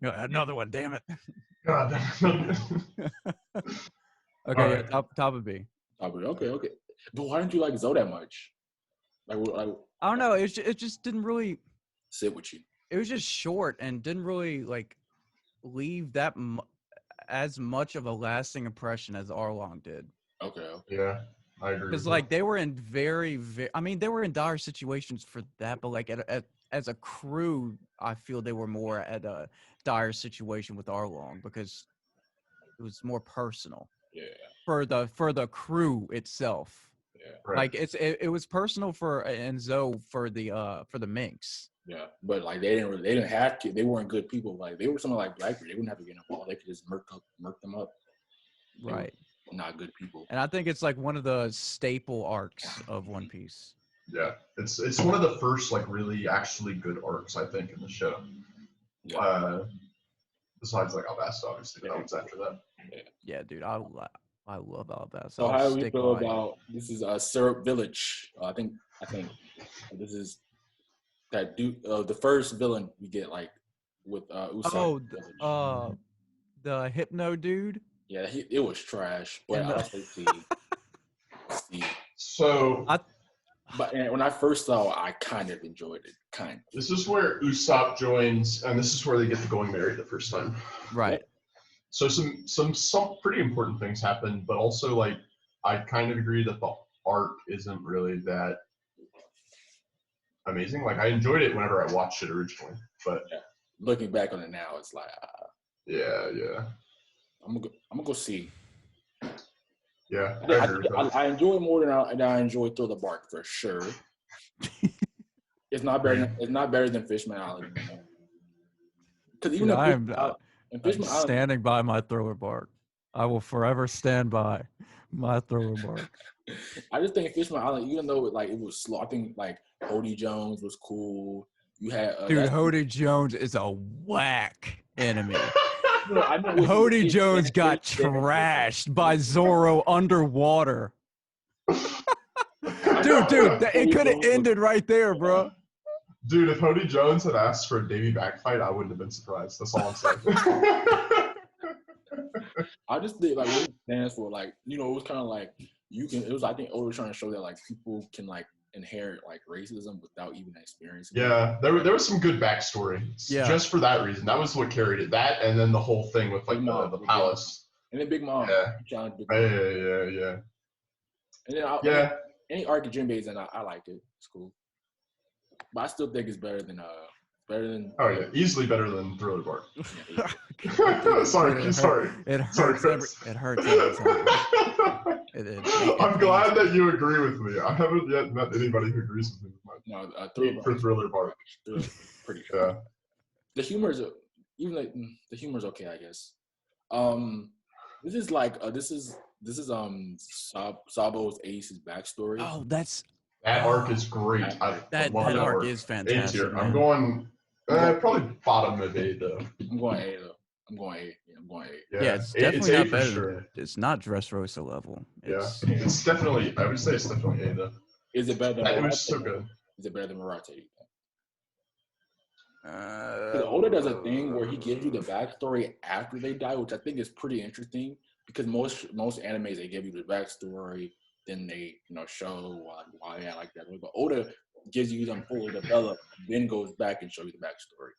Another one, damn it. God. Okay, right. Top of B. Okay. But why didn't you like Zoe that much? Like I don't know. It just didn't really sit with you. It was just short and didn't really leave that as much of a lasting impression as Arlong did. Okay. Yeah, I agree. Because they were in they were in dire situations for that, but as a crew, I feel they were more at a dire situation with Arlong because it was more personal. Yeah. For the crew itself. Yeah. Right. It was personal for Enzo for the Minx. Yeah, but they didn't have to. They weren't good people. Like they were something like Blackbeard. They wouldn't have to get involved. They could just murk them up. Right. Not good people. And I think it's one of the staple arcs of One Piece. Yeah, it's one of the first really actually good arcs I think in the show. Yeah. Besides Alabasta, obviously, that was after that. Yeah, dude, I love Alabasta. So how do we feel about this? Is Syrup Village? I think this is that dude. The first villain we get with Usopp. Oh, the Hypno dude. Yeah, it was trash. But I also see. So. But when I first saw it, I kind of enjoyed it. This is where Usopp joins, and this is where they get to going married the first time. Right. So some pretty important things happen, but also I kind of agree that the arc isn't really that amazing. I enjoyed it whenever I watched it originally, but looking back on it now, it's yeah. I'm gonna go see. Yeah, I enjoy it more than I enjoy Thriller Bark for sure. It's not better than Fishman Island. Because even I'm standing by my Thriller Bark. I will forever stand by my Thriller Bark. I just think Fishman Island, even though it was slow, I think Hody Jones was cool. You had Hody Jones is a whack enemy. I know Hody Jones got trashed by Zoro underwater. Dude, it could have ended right there, bro. Dude, if Hody Jones had asked for a Davy back fight, I wouldn't have been surprised. That's all I'm saying. I just think what it stands for, it was kind of I think Oda was trying to show that people can inherit racism without even experiencing it. There was some good backstory. Yeah. Just for that reason. That was what carried it. That and then the whole thing with the palace. And then Big Mom. Yeah. Yeah. And then any arc of Jinbei's and I like it. It's cool. But I still think it's better than Oh yeah, easily better than Thriller Bark. Sorry. It hurts every time. I'm glad that you agree with me. I haven't yet met anybody who agrees with me with my Thriller Bark. Pretty sure. Yeah. The humor is the humor is okay, I guess. This is Sabo's Ace's backstory. Oh, that arc is great. That arc is fantastic. I'm going probably bottom of A though. I'm going A though. I'm going A. Yeah, it's definitely not better. Sure. It's not Dressrosa level. It's definitely. I would say it's definitely A though. Is it better than? It was so good. Is it better than Murate? Oda does a thing where he gives you the backstory after they die, which I think is pretty interesting because most animes they give you the backstory, then they show why they like that way. But Oda gives you them fully developed, then goes back and shows you the backstory.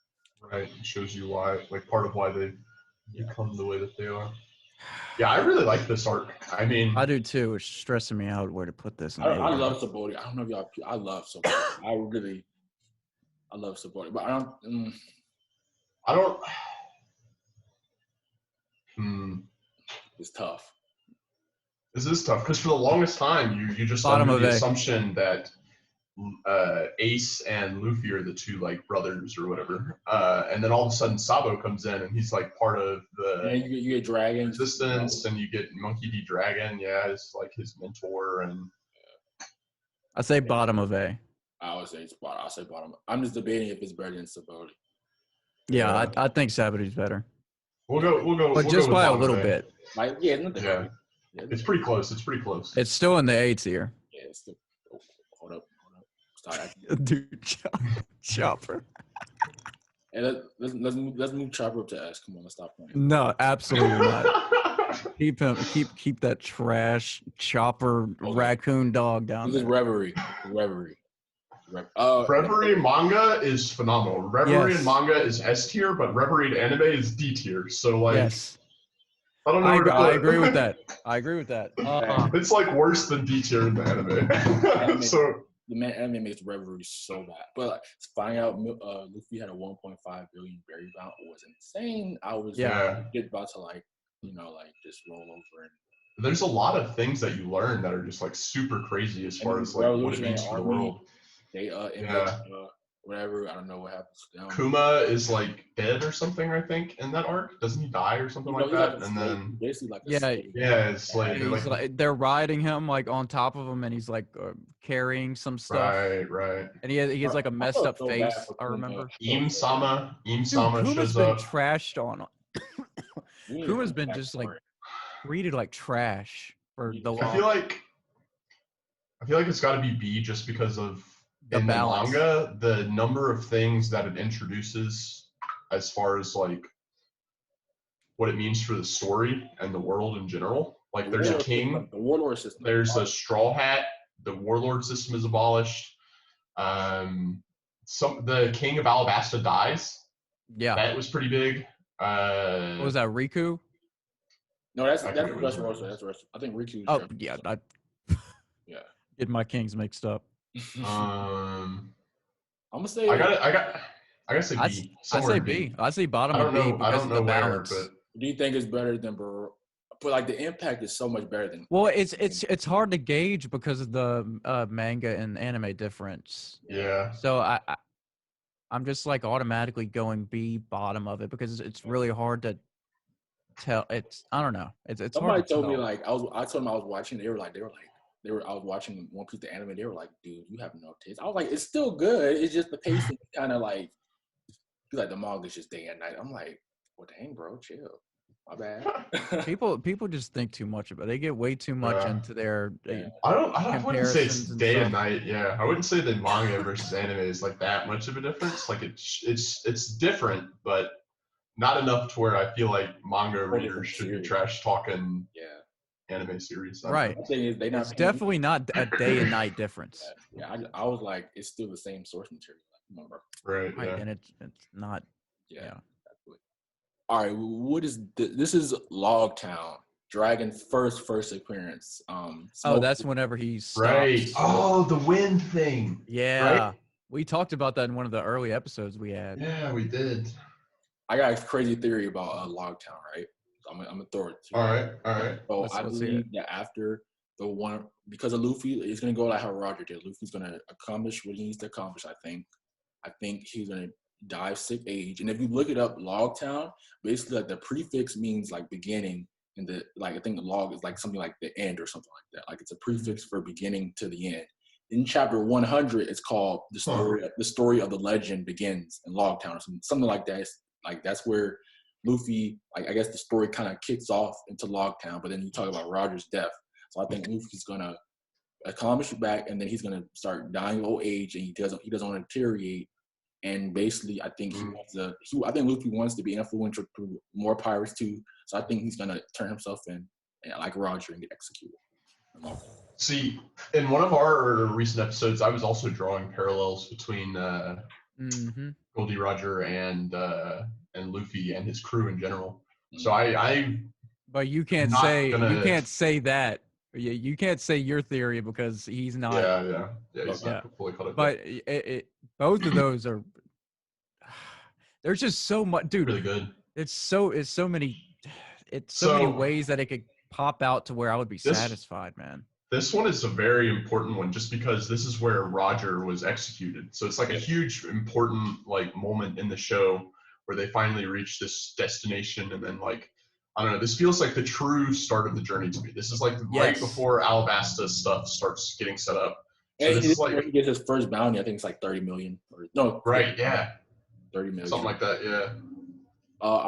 Right, it shows you why, like part of why they become the way that they are. Yeah, I really like this arc. I mean, I do too. It's stressing me out where to put this. I love Sabori. I don't know if y'all. I love Sabori. I love Sabori, but I don't. It's tough. This is tough because for the longest time you just under the assumption that Ace and Luffy are the two like brothers or whatever, and then all of a sudden Sabo comes in and he's like part of the you get Dragon Resistance and you get Monkey D. Dragon, it's like his mentor and. I say bottom of A. I would say it's bottom. I'll say bottom. I'm just debating if it's better than Sabori. Yeah, I think Sabori's better. We'll go. But just by a little bit. It's pretty close. It's still in the A tier. Yeah, it's still. Hold up. Dude, Chopper. And let's move Chopper up to S. Come on, let's stop playing. No, absolutely not. Keep that trash Chopper raccoon dog down there. This is Reverie. Reverie manga is phenomenal. Reverie and manga is S tier, but Reverie and anime is D tier. So like, yes. I don't know. I agree with that. It's like worse than D tier in the anime. So the anime makes Reverie so bad, but like, finding out Luffy had a 1.5 billion berry bounty was insane. I was about to just roll over and. There's a lot of things that you learn that are just like super crazy as far as like what it means for the world. They whatever, I don't know what happens to them. Kuma is like dead or something, I think, in that arc. Doesn't he die or something like that? And then basically like it's slave. They're riding him like on top of him, and he's like carrying some stuff. Right. And he has like a messed up face. I remember. Im-sama shows up. Trashed on. Kuma's been just like treated like trash for the long. I feel like it's got to be B just because of the manga, the number of things that it introduces as far as like what it means for the story and the world in general. Like there's a king, the warlord system. There's a straw hat. The warlord system is abolished. The king of Alabasta dies. Yeah, that was pretty big. What was that, Riku? No, that's Russia. That's Russia. I think Riku. Oh yeah, get my kings mixed up. I'm gonna say. I gotta say B. I say B. I say bottom of B because of the balance. Do you think it's better than? But like the impact is so much better than. Well, it's hard to gauge because of the manga and anime difference. Yeah. So I'm just like automatically going B, bottom of it, because it's really hard to tell. I don't know. It's somebody hard to told tell. me like I told them I was watching. I was watching One Piece the anime. They were like, "Dude, you have no taste." I was like, "It's still good. It's just the pacing kind of like the manga's just day and night." I'm like, "Well, dang, bro, chill. My bad." people just think too much about it. They get way too much into their. I wouldn't say it's day and night. Yeah, I wouldn't say that manga versus anime is like that much of a difference. Like it's different, but not enough to where I feel like manga readers should be trash talking. Yeah. Anime series. Right. The thing is, it's definitely not a day and night difference. Yeah, I was like, it's still the same source material. Remember? Right. Yeah. And it's not. Yeah. All right. What is this? Is Log Town Dragon's first appearance? That's whenever he stops. Right. Oh, the wind thing. Yeah. Right? We talked about that in one of the early episodes we had. Yeah, we did. I got a crazy theory about Log Town, right? I'm gonna throw it to you. All right. So I believe that after the one because of Luffy, it's gonna go like how Roger did. Luffy's gonna accomplish what he needs to accomplish. I think he's gonna die of sick age. And if you look it up, Logtown, basically like the prefix means like beginning, and the like I think the log is like something like the end or something like that. Like it's a prefix for beginning to the end. In chapter 100, it's called the story of the legend begins in Logtown or something like that. It's like that's where Luffy, like I guess the story kind of kicks off into Logtown, but then you talk about Roger's death. So I think Luffy's gonna accomplish it back, and then he's gonna start dying of old age, and he doesn't want to deteriorate. And basically, I think I think Luffy wants to be influential through more pirates too. So I think he's gonna turn himself in, like Roger, and get executed. See, in one of our recent episodes, I was also drawing parallels between Goldie Roger and Luffy and his crew in general. So But you can't say that. You can't say your theory because he's not. Yeah. He's not fully caught up. But both of those are. There's just so much, dude. Really good. It's so many ways that it could pop out to where I would be satisfied, man. This one is a very important one just because this is where Roger was executed. So it's like a huge important like moment in the show where they finally reach this destination, and then like I don't know, this feels like the true start of the journey to me. This is like right before Alabasta stuff starts getting set up. So this is like he gets his first bounty. I think it's like 30 million. 30 million. Something like that, yeah.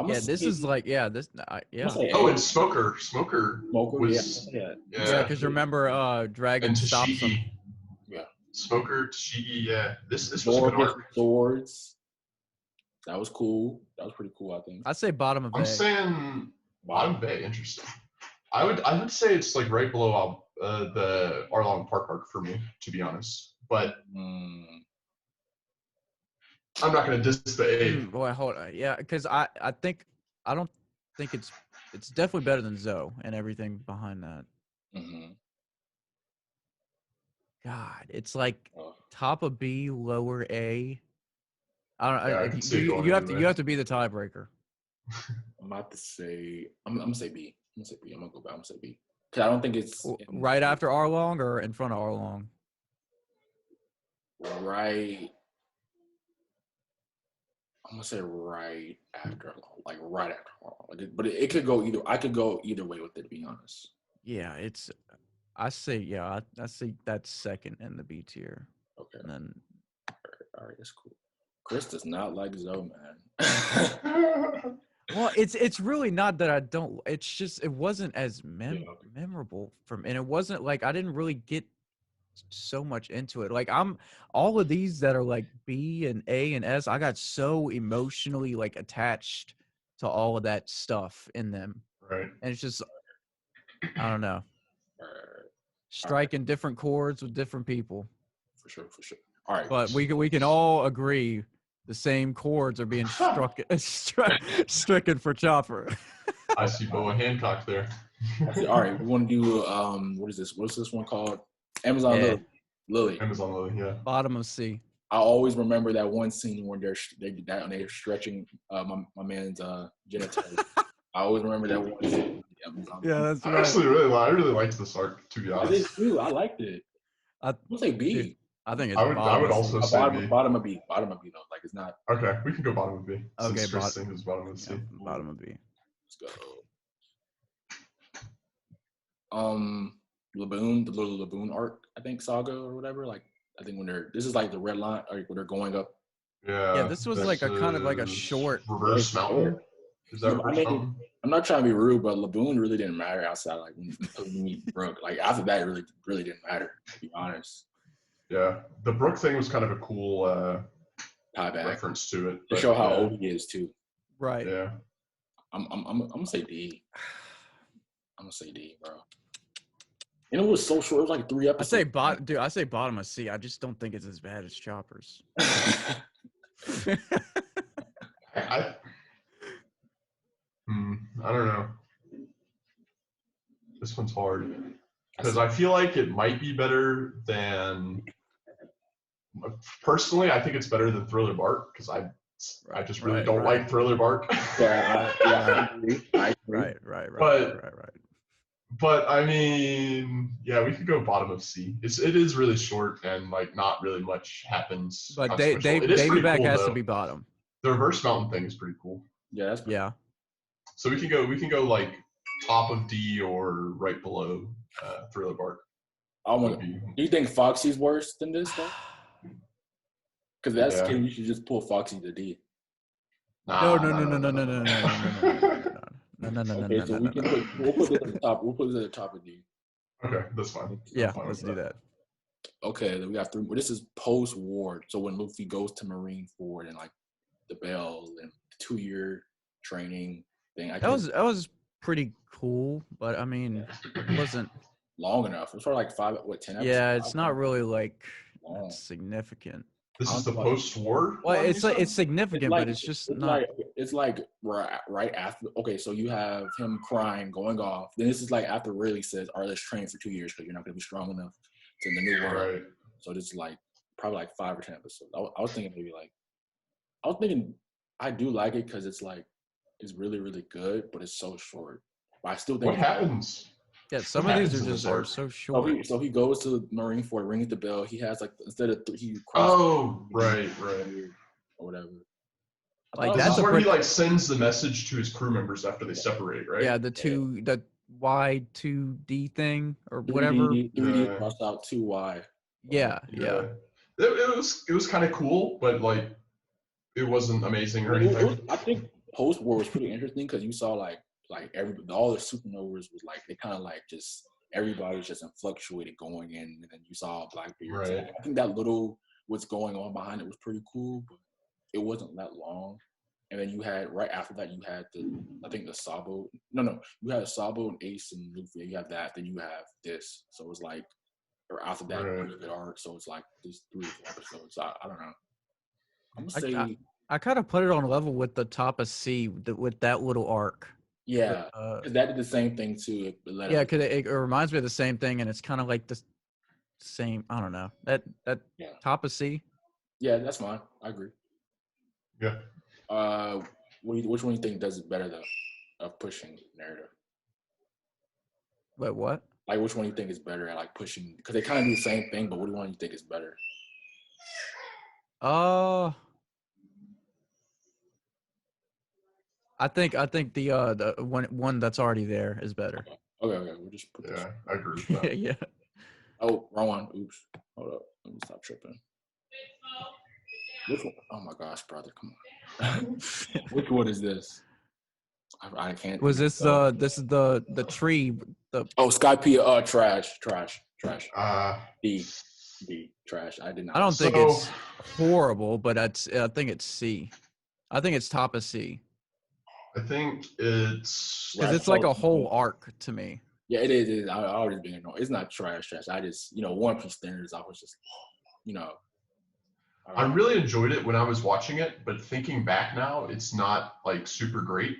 This is like this. And Smoker was because remember Dragon stops him. Yeah, Smoker, Tashigi, yeah. This was a good arc. Swords. That was cool. That was pretty cool. I think. I'd say bottom of Bay. I'm saying bottom of Bay. Interesting. I would say it's like right below the Arlong Park arc for me, to be honest. But I'm not gonna diss the A. Boy, hold on. Yeah, because I don't think it's definitely better than Zoe and everything behind that. Mm-hmm. God, it's like top of B, lower A. I don't know. You have to be the tiebreaker. I'm about to say I'm gonna say B. I'm gonna go back. I'm gonna say B. Cause I don't think it's right after Arlong or in front of Arlong. Right. I'm gonna say right after Arlong, like right after Arlong. But it could go either. I could go either way with it, to be honest. Yeah, I say that's second in the B tier. Okay. And then all right, that's cool. Chris does not like Zoe, man. Well, it's really not that I don't. It's just it wasn't as memorable for me, and it wasn't like I didn't really get so much into it. Like all of these that are like B and A and S, I got so emotionally like attached to all of that stuff in them. Right. And it's just I don't know. Striking different chords with different people. For sure. All right. But we can all agree the same chords are being stricken for Chopper. I see Boa Hancock there. All right, we want to do what is this? What's this one called? Amazon Lily. Amazon Lily, yeah. Bottom of C. I always remember that one scene when they're stretching my man's genitals. I always remember that one scene. Yeah, that's right. I really liked this arc, to be honest. I did too. I liked it. I would say B. Dude, I think it's I would also say bottom, B. Bottom of B. Bottom of B though. Like it's not. Okay, we can go bottom of B. Okay, bottom of C. Yeah, bottom of B. Let's go. Laboon, the little Laboon arc, I think saga or whatever. Like I think this is like the red line, or when they're going up. Yeah. This was like a kind of like a short reverse mountain. Is that reverse mountain? I'm not trying to be rude, but Laboon really didn't matter outside. Like when you meet Brooke, like after that, it really didn't matter. To be honest. Yeah, the Brooke thing was kind of a cool tie back reference to it. To show how old he is too. Right. Yeah. I'm gonna say D. I'm gonna say D, bro. And it was so short. It was like 3 episodes. I say bottom of C. I just don't think it's as bad as Chopper's. I don't know. This one's hard because I feel like it might be better than. Personally, I think it's better than Thriller Bark because I just really don't like Thriller Bark. I agree. Right. But But I mean, yeah, we could go bottom of C. It is really short and like not really much happens. But It is Davy pretty Back cool has though. to be bottom. The reverse mountain thing is pretty cool. Yeah, that's pretty Yeah. So we can go like top of D or right below Thriller Bark. Do you think Foxy's worse than this though? Because that's the case, you should just pull Foxy to D. No. Okay, so we'll put this at the top. We'll put this at the top of D. Okay, that's fine. Yeah, let's do that. Okay, then we got 3 more. This is post-war. So when Luffy goes to Marineford and like the Bell and the 2-year training thing. That was pretty cool, but I mean, it wasn't long enough. It was for like 10 episodes. Yeah, it's not really like significant. This is the post-war. Well, it's significant, but it's just not. It's like right after. Okay, so you have him crying, going off. Then this is like after Rayleigh says, "All right, let's train for 2 years because you're not going to be strong enough to the new world." Right. So this is like probably like 5 or 10 episodes. I was thinking maybe like. I was thinking I do like it because it's like it's really really good, but it's so short. But I still think. What happens? Yeah, some of these are so short. So he goes to Marineford, rings the bell. He has like instead of he. Right. Or whatever. Like that's where he like sends the message to his crew members after they separate, right? Yeah, the Y2D thing or whatever. 3D cross out 2Y. Yeah. It was kind of cool, but like it wasn't amazing or anything. I think post war was pretty interesting because you saw like all the supernovas was like they kind of like just everybody was just fluctuated going in, and then you saw Blackbeard. Right. I think that little what's going on behind it was pretty cool, but it wasn't that long. And then you had right after that you had the Sabo. No, you had Sabo and Ace and Luffy. You have that, then you have this. So it was like, or after that, pretty good arc. So it's like these 3 or 4 episodes. I don't know. I'm gonna say I kind of put it on level with the top of C with that little arc. Yeah, because that did the same thing too. Yeah, because it reminds me of the same thing, and it's kind of like the same. I don't know that top of C. Yeah, that's fine. I agree. Yeah. Which one do you think does it better though, of pushing narrative? Wait, what? Like, which one do you think is better at like pushing? Because they kind of do the same thing, but which one do you think is better? I think the one that's already there is better. Okay. We'll just put this. Yeah, I agree with that. Yeah. Oh, wrong one. Oops. Hold up. Let me stop tripping. Which one? Oh my gosh, brother, come on. Which one is this? I can't. Was this this is the tree? Sky P. Trash. D. Trash. I did not. I don't think it's horrible, but I think it's C. I think it's top of C. I think it's because it's like a whole arc to me. Yeah, it is. I always been annoyed. It's not trash. I just One Piece standards. I was just I really enjoyed it when I was watching it, but thinking back now, it's not like super great.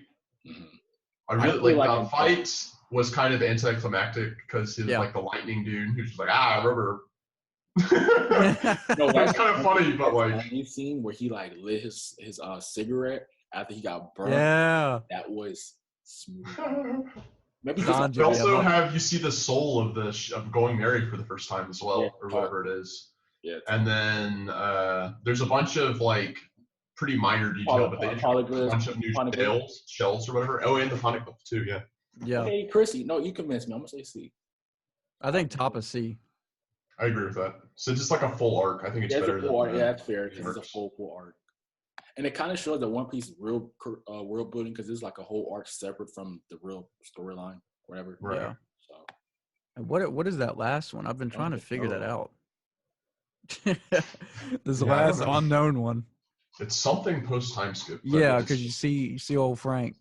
Mm-hmm. I really like the fight was kind of anticlimactic because he was like the lightning dude who's just like rubber. No, that's kind of funny, but like you've seen where he like lit his cigarette after he got burned. Yeah, that was smooth. Maybe you also have you see the soul of going married for the first time as well, or whatever it is. Yeah, and then there's a bunch of like pretty minor detail, but they introduced a bunch of new shells or whatever. Oh, and the poneglyph too. Yeah. Yeah. Hey, Chrissy, no, you convinced me. I'm gonna say C. I think top of C. I agree with that. So just like a full arc, I think it's better than. Yeah, that's fair. It's a full arc, and it kind of shows that One Piece real world building because it's like a whole arc separate from the real storyline, whatever. Right. Yeah. So. And what is that last one? I've been trying to figure that out. This last unknown one. It's something post time skip. Yeah, because you see old Frankie.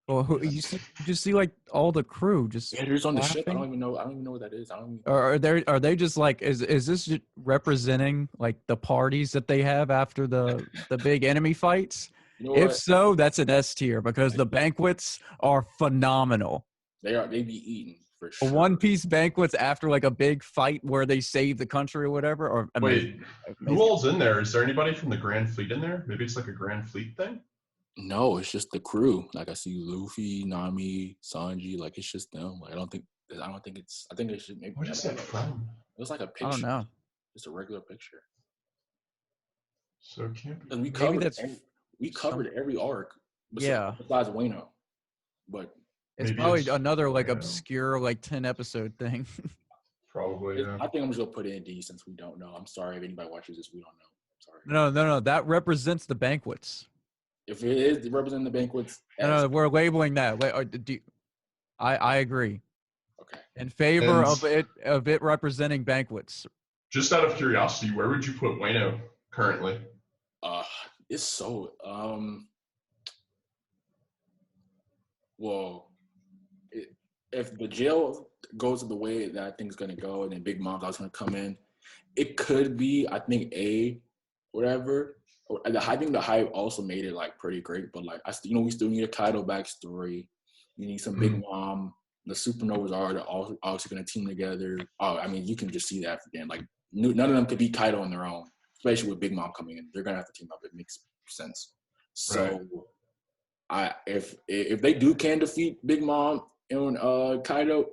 Well, you just see like all the crew just. Yeah, there's on the ship. I don't even know what that is. Are they just like is this representing like the parties that they have after the big enemy fights? If so, that's an S tier because the banquets are phenomenal. They be eating. For sure. One Piece banquets after like a big fight where they save the country or whatever. Or wait, who all's in there? Is there anybody from the Grand Fleet in there? Maybe it's like a Grand Fleet thing. No, it's just the crew. Like I see Luffy, Nami, Sanji. Like it's just them. Like I don't think it's. I think it should maybe. What is that from? It was like a picture. I don't know. Just a regular picture. So it can't be. And we covered every arc. Besides Wano, but it's probably another like obscure like 10 episode thing. Probably. Yeah. I think I'm just gonna put it in D since we don't know. I'm sorry if anybody watches this. We don't know. Sorry. No. That represents the banquets. If it is representing the banquets, no, we're labeling that. I agree. Okay. In favor of it representing banquets. Just out of curiosity, where would you put Wano currently? It's so well, if the jail goes the way that I think it's gonna go, and then Big Mom's gonna come in, it could be, I think, whatever. I think the hype also made it like pretty great, but like we still need a Kaido backstory. You need some Big Mom. The Supernovas are also going to team together. Oh, I mean, you can just see that again. Like none of them could beat Kaido on their own, especially with Big Mom coming in. They're going to have to team up. It makes sense. So, if they can defeat Big Mom and Kaido,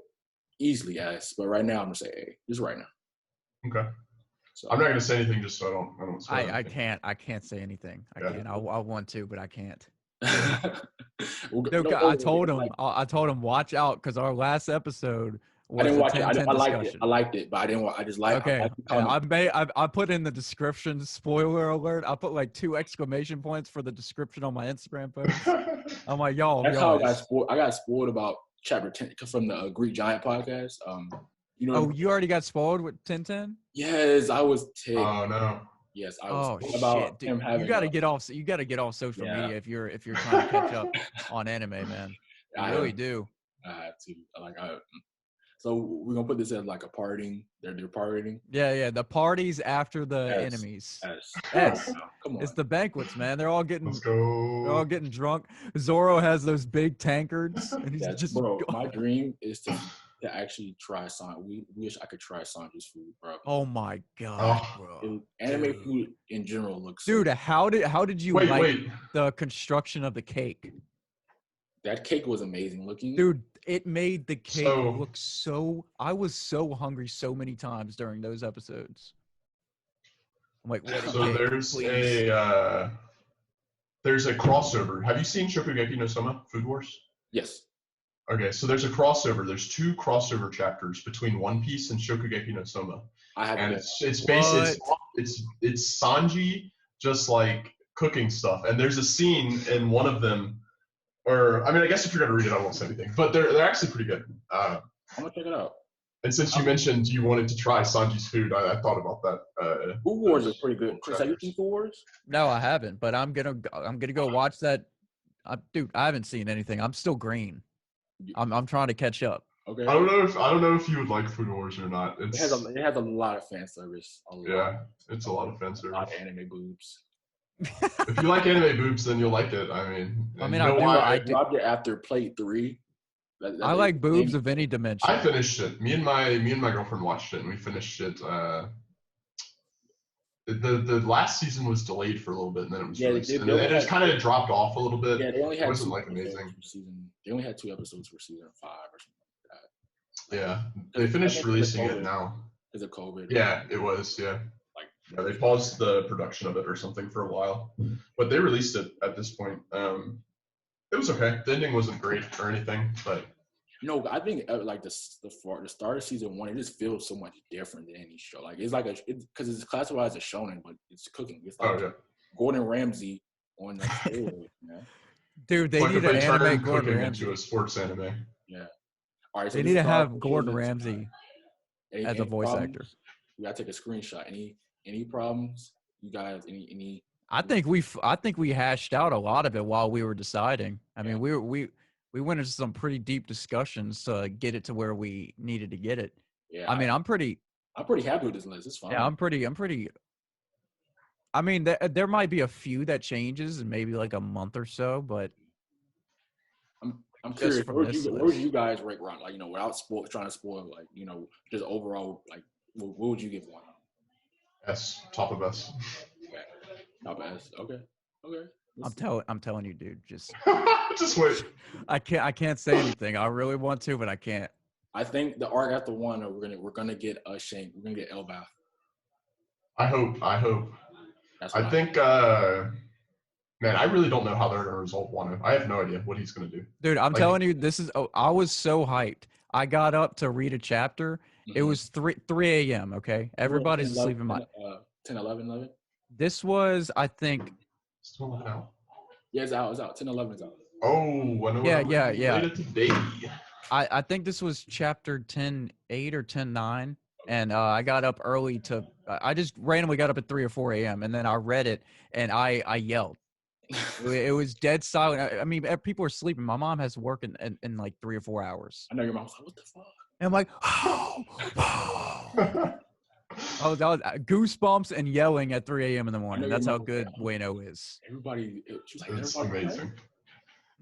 easily yes. But right now, I'm gonna say A. Just right now. Okay. So, I'm not gonna say anything just so I don't. I can't say anything. I can't. I want to, but I can't. I told him watch out because our last episode was I didn't watch it. I liked it, but I didn't. I just like. Okay, I put in the description. Spoiler alert! I put like 2 exclamation points for the description on my Instagram post. I'm like, y'all. That's how I got spoiled. I got spoiled about chapter 10 from the Greek Giant podcast. You already got spoiled with 10:10? Yes, I was ticked. Oh no. Yes, I was about shit, him having. You got to get off. You got to get off social media if you're trying to catch up on anime, man. I really do. I have to. So we're gonna put this as like a partying. They're partying. Yeah. The parties after the enemies. Come on. It's the banquets, man. They're all getting. Let's go. They're all getting drunk. Zoro has those big tankards, and he's just. Bro, my dream is to actually try Sanji. We wish I could try Sanji's food, bro. Oh my god, bro! Anime food in general looks. Dude, how did you like the construction of the cake? That cake was amazing looking. Dude, it made the cake look so. I was so hungry so many times during those episodes. I'm like, what? So there's a crossover. Have you seen Shokugeki no Soma Food Wars? Yes. Okay, so there's a crossover. There's 2 crossover chapters between OnePiece and Shokugeki no Soma. It's Sanji just like cooking stuff, and there's a scene in one of them. Or I mean, I guess if you're gonna read it, I won't say anything. But they're actually pretty good. I'm gonna check it out. And since you mentioned you wanted to try Sanji's food, I thought about that. Food Wars is pretty good. Chris, have you seen Food Wars? No, I haven't. But I'm gonna go watch that. Dude, I haven't seen anything. I'm still green. I'm trying to catch up. Okay. I don't know if you would like Food Wars or not. It has a lot of fan service. It's a lot of fan service. A lot of anime boobs. If you like anime boobs, then you'll like it. I dropped it after plate 3. I like boobs of any dimension. I finished it. Me and my girlfriend watched it, and we finished it. The last season was delayed for a little bit, and then it was released. And it just kind of dropped off a little bit. Yeah, they only had it wasn't like amazing. They only had 2 episodes for season 5 or something like that. Yeah, they finished releasing it now. Because of COVID. Yeah, it was. Yeah. They paused the production of it or something for a while, but they released it at this point. It was okay. The ending wasn't great or anything, but I think like the start of season 1, it just feels so much different than any show. Like it's like because it's classified as a shonen, but it's cooking. It's like Gordon Ramsay on the steroids, man. Dude, they need an anime Gordon Ramsay into a sports anime. Yeah. All right. So they need to have Gordon Ramsay as a voice actor. We gotta take a screenshot. Any problems? You guys? Any? I think we hashed out a lot of it while we were deciding. I mean, we went into some pretty deep discussions to get it to where we needed to get it. Yeah. I mean, I'm pretty happy with this list. It's fine. Yeah, I'm pretty. I mean, there might be a few that changes in maybe like a month or so, but I'm curious. Where would you guys rank Ron? Like, without trying to spoil, like, just overall, like, what would you give one? S, top of S. Okay. Top of S. Okay. I'm telling you, dude. Just wait. I can't say anything. I really want to, but I can't. I think the arc after one, we're gonna get Shank. We're gonna get Elbath. I hope. I think. Man, I really don't know how they're gonna resolve Wano. I have no idea what he's gonna do. Dude, I'm telling you, this is. Oh, I was so hyped. I got up to read a chapter. It was 3 a.m. Okay, everybody's asleep in my 10, 11. This was, I think. Still not out. Yeah, it's out. It's out. 10, 11 is out. Oh, I know. Yeah. Later today. I think this was chapter 10:8 or 10:9, and I got up early to. I just randomly got up at 3 or 4 a.m. and then I read it and I yelled. It was dead silent. I mean, people are sleeping. My mom has to work in like 3 or 4 hours. I know your mom's like, what the fuck? And I'm like, I was goosebumps and yelling at 3 a.m. in the morning. That's how good Wano is. Everybody, she's like, it's everybody amazing.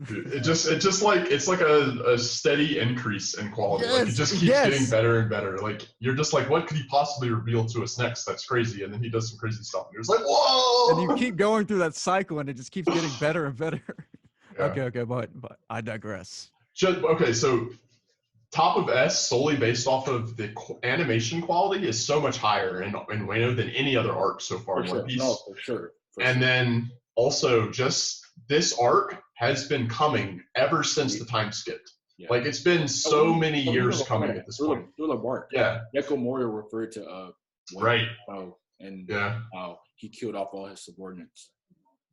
Dude, it's like a steady increase in quality. Yes, like it just keeps getting better and better. Like you're just like, what could he possibly reveal to us next? That's crazy. And then he does some crazy stuff. And you're just like, whoa! And you keep going through that cycle, and it just keeps getting better and better. Yeah. Okay, but I digress. Okay, so top of S solely based off of the animation quality is so much higher in Wano than any other arc so far in One Piece. No, for sure. And then also just this arc has been coming ever since the time skipped. Yeah. Like it's been so many years coming at this point. Arc. Yeah. Neko Moria referred to right. And yeah. He killed off all his subordinates.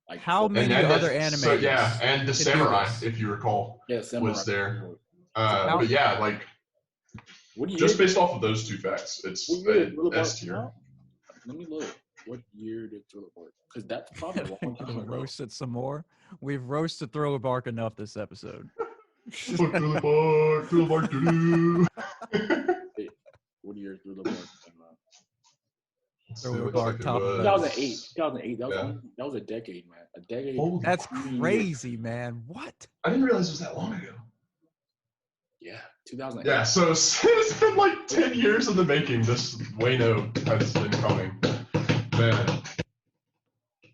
Like how many other animes? So, yeah, and the samurai, if you recall, was there. But yeah, like just based off of those two facts, it's S tier. Let me look. What year did Thriller Bark? Because that's probably a long time ago. Roasted some more. We've roasted Thriller Bark enough this episode. Thriller Bark, doo-doo. Hey, what year did Thriller Bark came out? Thriller Bark, top 2008. 2008. That was a decade, man. A decade. That's crazy, man. What? I didn't realize it was that long ago. Yeah, 2008. Yeah, so it's been like 10 years in the making. This Wano has been coming. Man,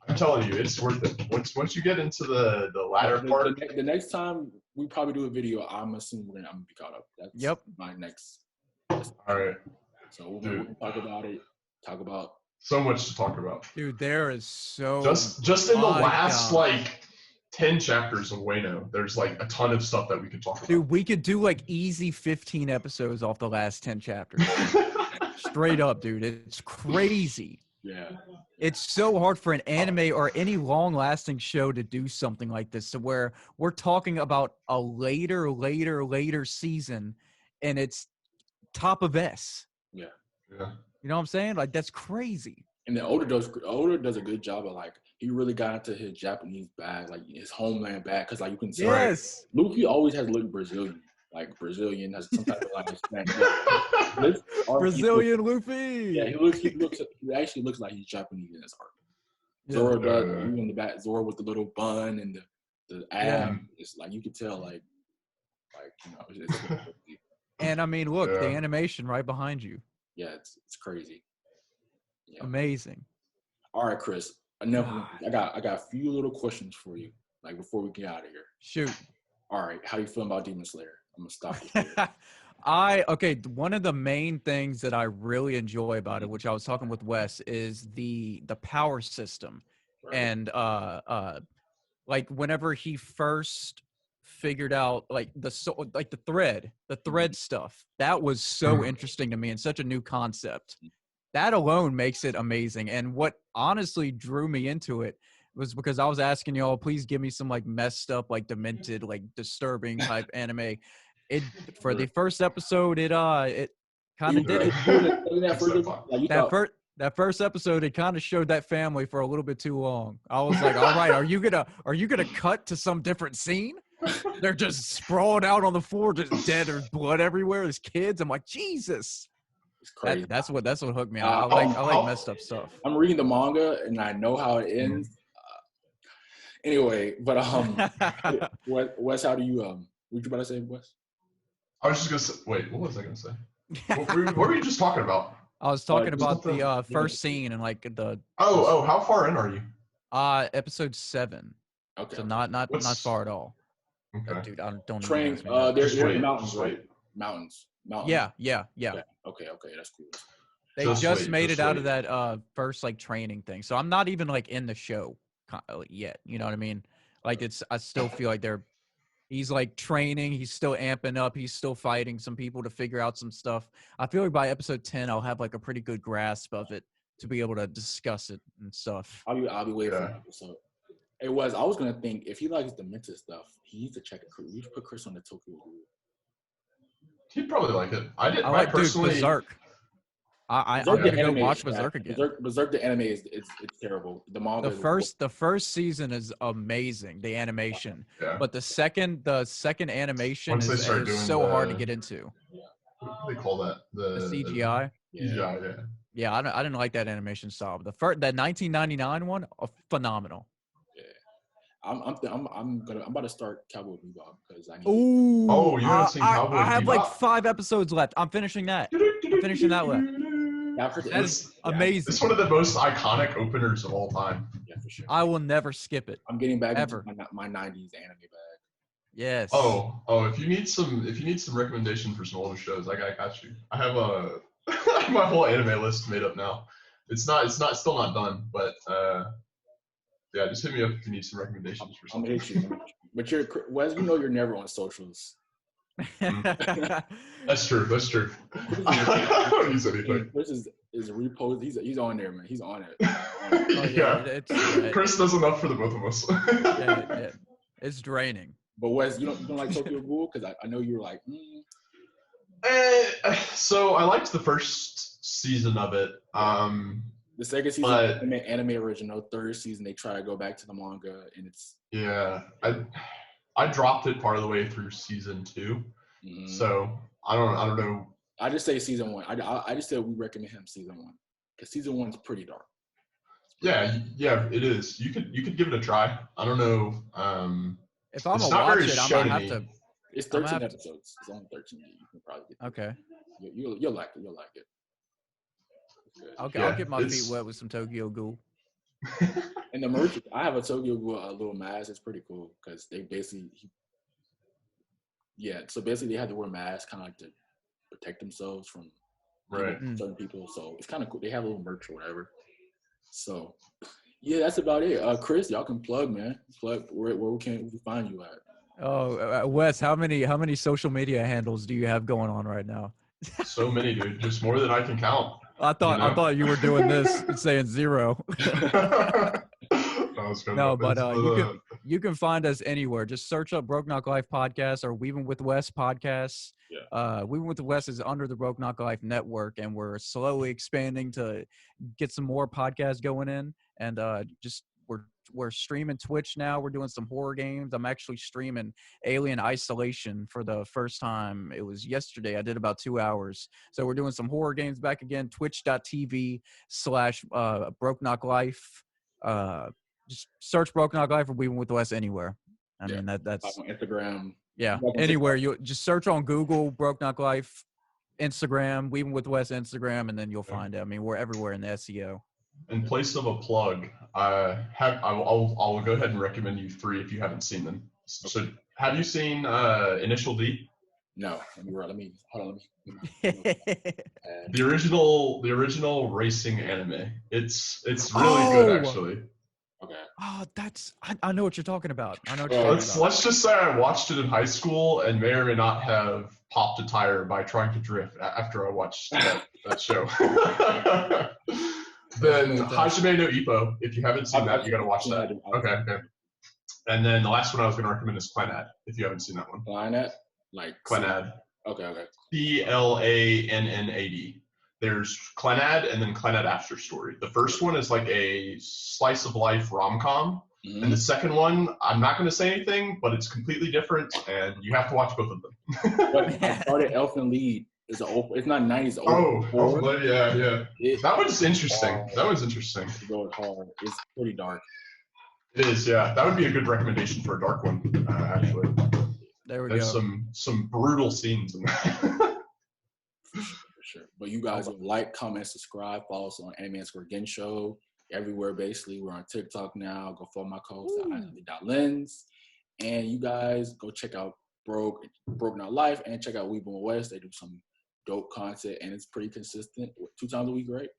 I'm telling you, it's worth it. Once you get into the latter part. The next time we probably do a video, I'm assuming I'm gonna be caught up. That's my next. All right. So we'll talk about it. Talk about so much to talk about. Dude, there is so just in the last like 10 chapters of Wano, there's like a ton of stuff that we could talk about. Dude, we could do like easy 15 episodes off the last 10 chapters. Straight up, dude. It's crazy. Yeah. It's so hard for an anime or any long-lasting show to do something like this, to where we're talking about a later season, and it's top of S. Yeah. Yeah. You know what I'm saying? Like, that's crazy. And then Oda does a good job of, like, he really got into his Japanese bag, like his homeland bag, because like you can see, yes, Luffy always has looked Brazilian, like Brazilian has some type of like Hispanic. Brazilian Luffy. Yeah, he actually looks like he's Japanese in this art. Zoro does, even the back, Zoro with the little bun and the ab. It's like you could tell, like you know. It's and I mean, look, the animation right behind you. Yeah, it's crazy. Yeah. Amazing. All right, Chris. Enough. I got a few little questions for you, like before we get out of here. Shoot. All right. How do you feel about Demon Slayer? I'm gonna stop you. One of the main things that I really enjoy about it, which I was talking with Wes, is the power system. Right. And like whenever he first figured out like the thread stuff, that was so interesting to me and such a new concept. That alone makes it amazing. And what honestly drew me into it was because I was asking y'all, please give me some like messed up, like demented, like disturbing type anime. For the first episode, it kind of did it. That first episode, it kind of showed that family for a little bit too long. I was like, all right, are you gonna cut to some different scene? They're just sprawled out on the floor, just dead. There's blood everywhere. There's kids. I'm like, Jesus. It's crazy. That's what hooked me out. I like messed up stuff. I'm reading the manga and I know how it ends. Anyway, but Wes, how do you what you about to say, Wes? I was just gonna say. Wait, what was I gonna say? What were you just talking about? I was talking about the first scene and like the. Oh! How far in are you? Episode 7. Okay. So not far at all. Okay. Dude, I don't Training. even ask me They're mountains, right? Mountains. Yeah. Okay, that's cool. They just made it out of that first like training thing. So I'm not even like in the show yet. You know what I mean? Like I still feel like he's like training. He's still amping up. He's still fighting some people to figure out some stuff. I feel like by episode 10, I'll have like a pretty good grasp of it to be able to discuss it and stuff. I'll be waiting for that episode. I was gonna think if he likes the Demented stuff, he needs to check it. We should put Chris on the Tokyo Ghoul. He'd probably like it. I like personally. Berserk. I'm gonna go watch Berserk again. Berserk, the anime it's terrible. The manga. The first season is amazing, the animation. Yeah. But the second animation is so hard to get into. What do they call that? The CGI. CGI, yeah. Yeah, I didn't like that animation style. But that 1999 one, phenomenal. Yeah, I'm about to start Cowboy Bebop because I need. Oh, you haven't seen Cowboy Bebop? I have like 5 episodes left. I'm finishing that. That is amazing. It's one of the most iconic openers of all time. Yeah, for sure. I will never skip it. I'm getting back into my 90s anime bag. Yes. Oh, if you need some recommendation for some older shows, I got you. I have my whole anime list made up now. It's still not done, but yeah, just hit me up if you need some recommendations for something. I'm gonna hit you. But Wes, you're never on socials. That's true. I don't use anything. Chris is repost. He's on there, man. He's on it. Yeah. Chris does enough for the both of us. Yeah. It's draining. But Wes, you don't like Tokyo Ghoul? Because I know you were like. So I liked the first season of it. The second season, anime original. Third season, they try to go back to the manga, and it's. Yeah, I dropped it part of the way through season 2, so I don't know. I just say season 1. I just said we recommend him season 1 because season 1's pretty dark. Yeah, it is. You could give it a try. I don't know. If I'm gonna watch it, I'm gonna have to. It's 13 episodes. It's only 13. You can probably get. Okay. You'll like it. You'll like it. I'll get my feet wet with some Tokyo Ghoul. And the merch, I have a Tokyo Ghoul little mask. It's pretty cool because they basically, so basically they had to wear masks kind of like to protect themselves from certain people. So it's kind of cool. They have a little merch or whatever. So yeah, that's about it. Chris, y'all can plug, man. Plug where can we find you at? Oh, Wes, how many social media handles do you have going on right now? So many, dude. Just more than I can count. I thought you were doing this and saying 0. No, but you can find us anywhere. Just search up Broke Knock Life Podcast or Weaving with Wes Podcasts. Yeah. Weaving with Wes is under the Broke Knock Life Network, and we're slowly expanding to get some more podcasts going in. And we're streaming Twitch now. We're doing some horror games. I'm actually streaming Alien Isolation for the first time. It was yesterday. I did about 2 hours. So we're doing some horror games back again. Twitch.tv/Broke Knock Life. Just search Broke Knock Life or Weaving with Wes anywhere. I mean that's on Instagram. Yeah, anywhere. You just search on Google Broke Knock Life, Instagram, Weaving with Wes Instagram, and then you'll find it. I mean, we're everywhere in the SEO. In place of a plug, I'll go ahead and recommend you 3 if you haven't seen them. So have you seen Initial D? No. Let me. The original racing anime. It's really good actually. Okay. Oh, I know what you're talking about. Let's just say I watched it in high school and may or may not have popped a tire by trying to drift after I watched that show. Then Hajime no Ippo, if you haven't seen that, you got to watch that. Okay. And then the last one I was going to recommend is Clannad, if you haven't seen that one. Clannad? Like Clannad. Okay. Clannad. There's Clannad and then Clannad After Story. The first one is like a slice of life rom-com. Mm-hmm. And the second one, I'm not going to say anything, but it's completely different, and you have to watch both of them. But I started Elfen Lied. It's not 90s. Elfen Lied, yeah. That one's interesting. It's going hard. It's pretty dark. It is, yeah. That would be a good recommendation for a dark one, actually. There we There's go. some brutal scenes in that. For sure. But you guys like, comment, subscribe, follow us on Anime _ Gen Show. everywhere basically. We're on TikTok now. Go follow my co-host @Lens, and you guys go check out Broke Not Life and check out Weeble West. They do some dope content and it's pretty consistent. 2 times a week, right?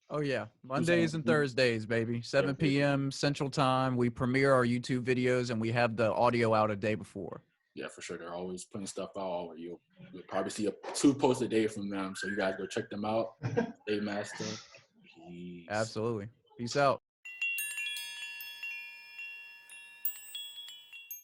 Oh yeah, Mondays and Thursdays, baby. 7 p.m. Central Time. We premiere our YouTube videos and we have the audio out a day before. Yeah, for sure. They're always putting stuff out. You'll probably see 2 posts a day from them. So you guys go check them out. Stay master. Peace. Absolutely. Peace out.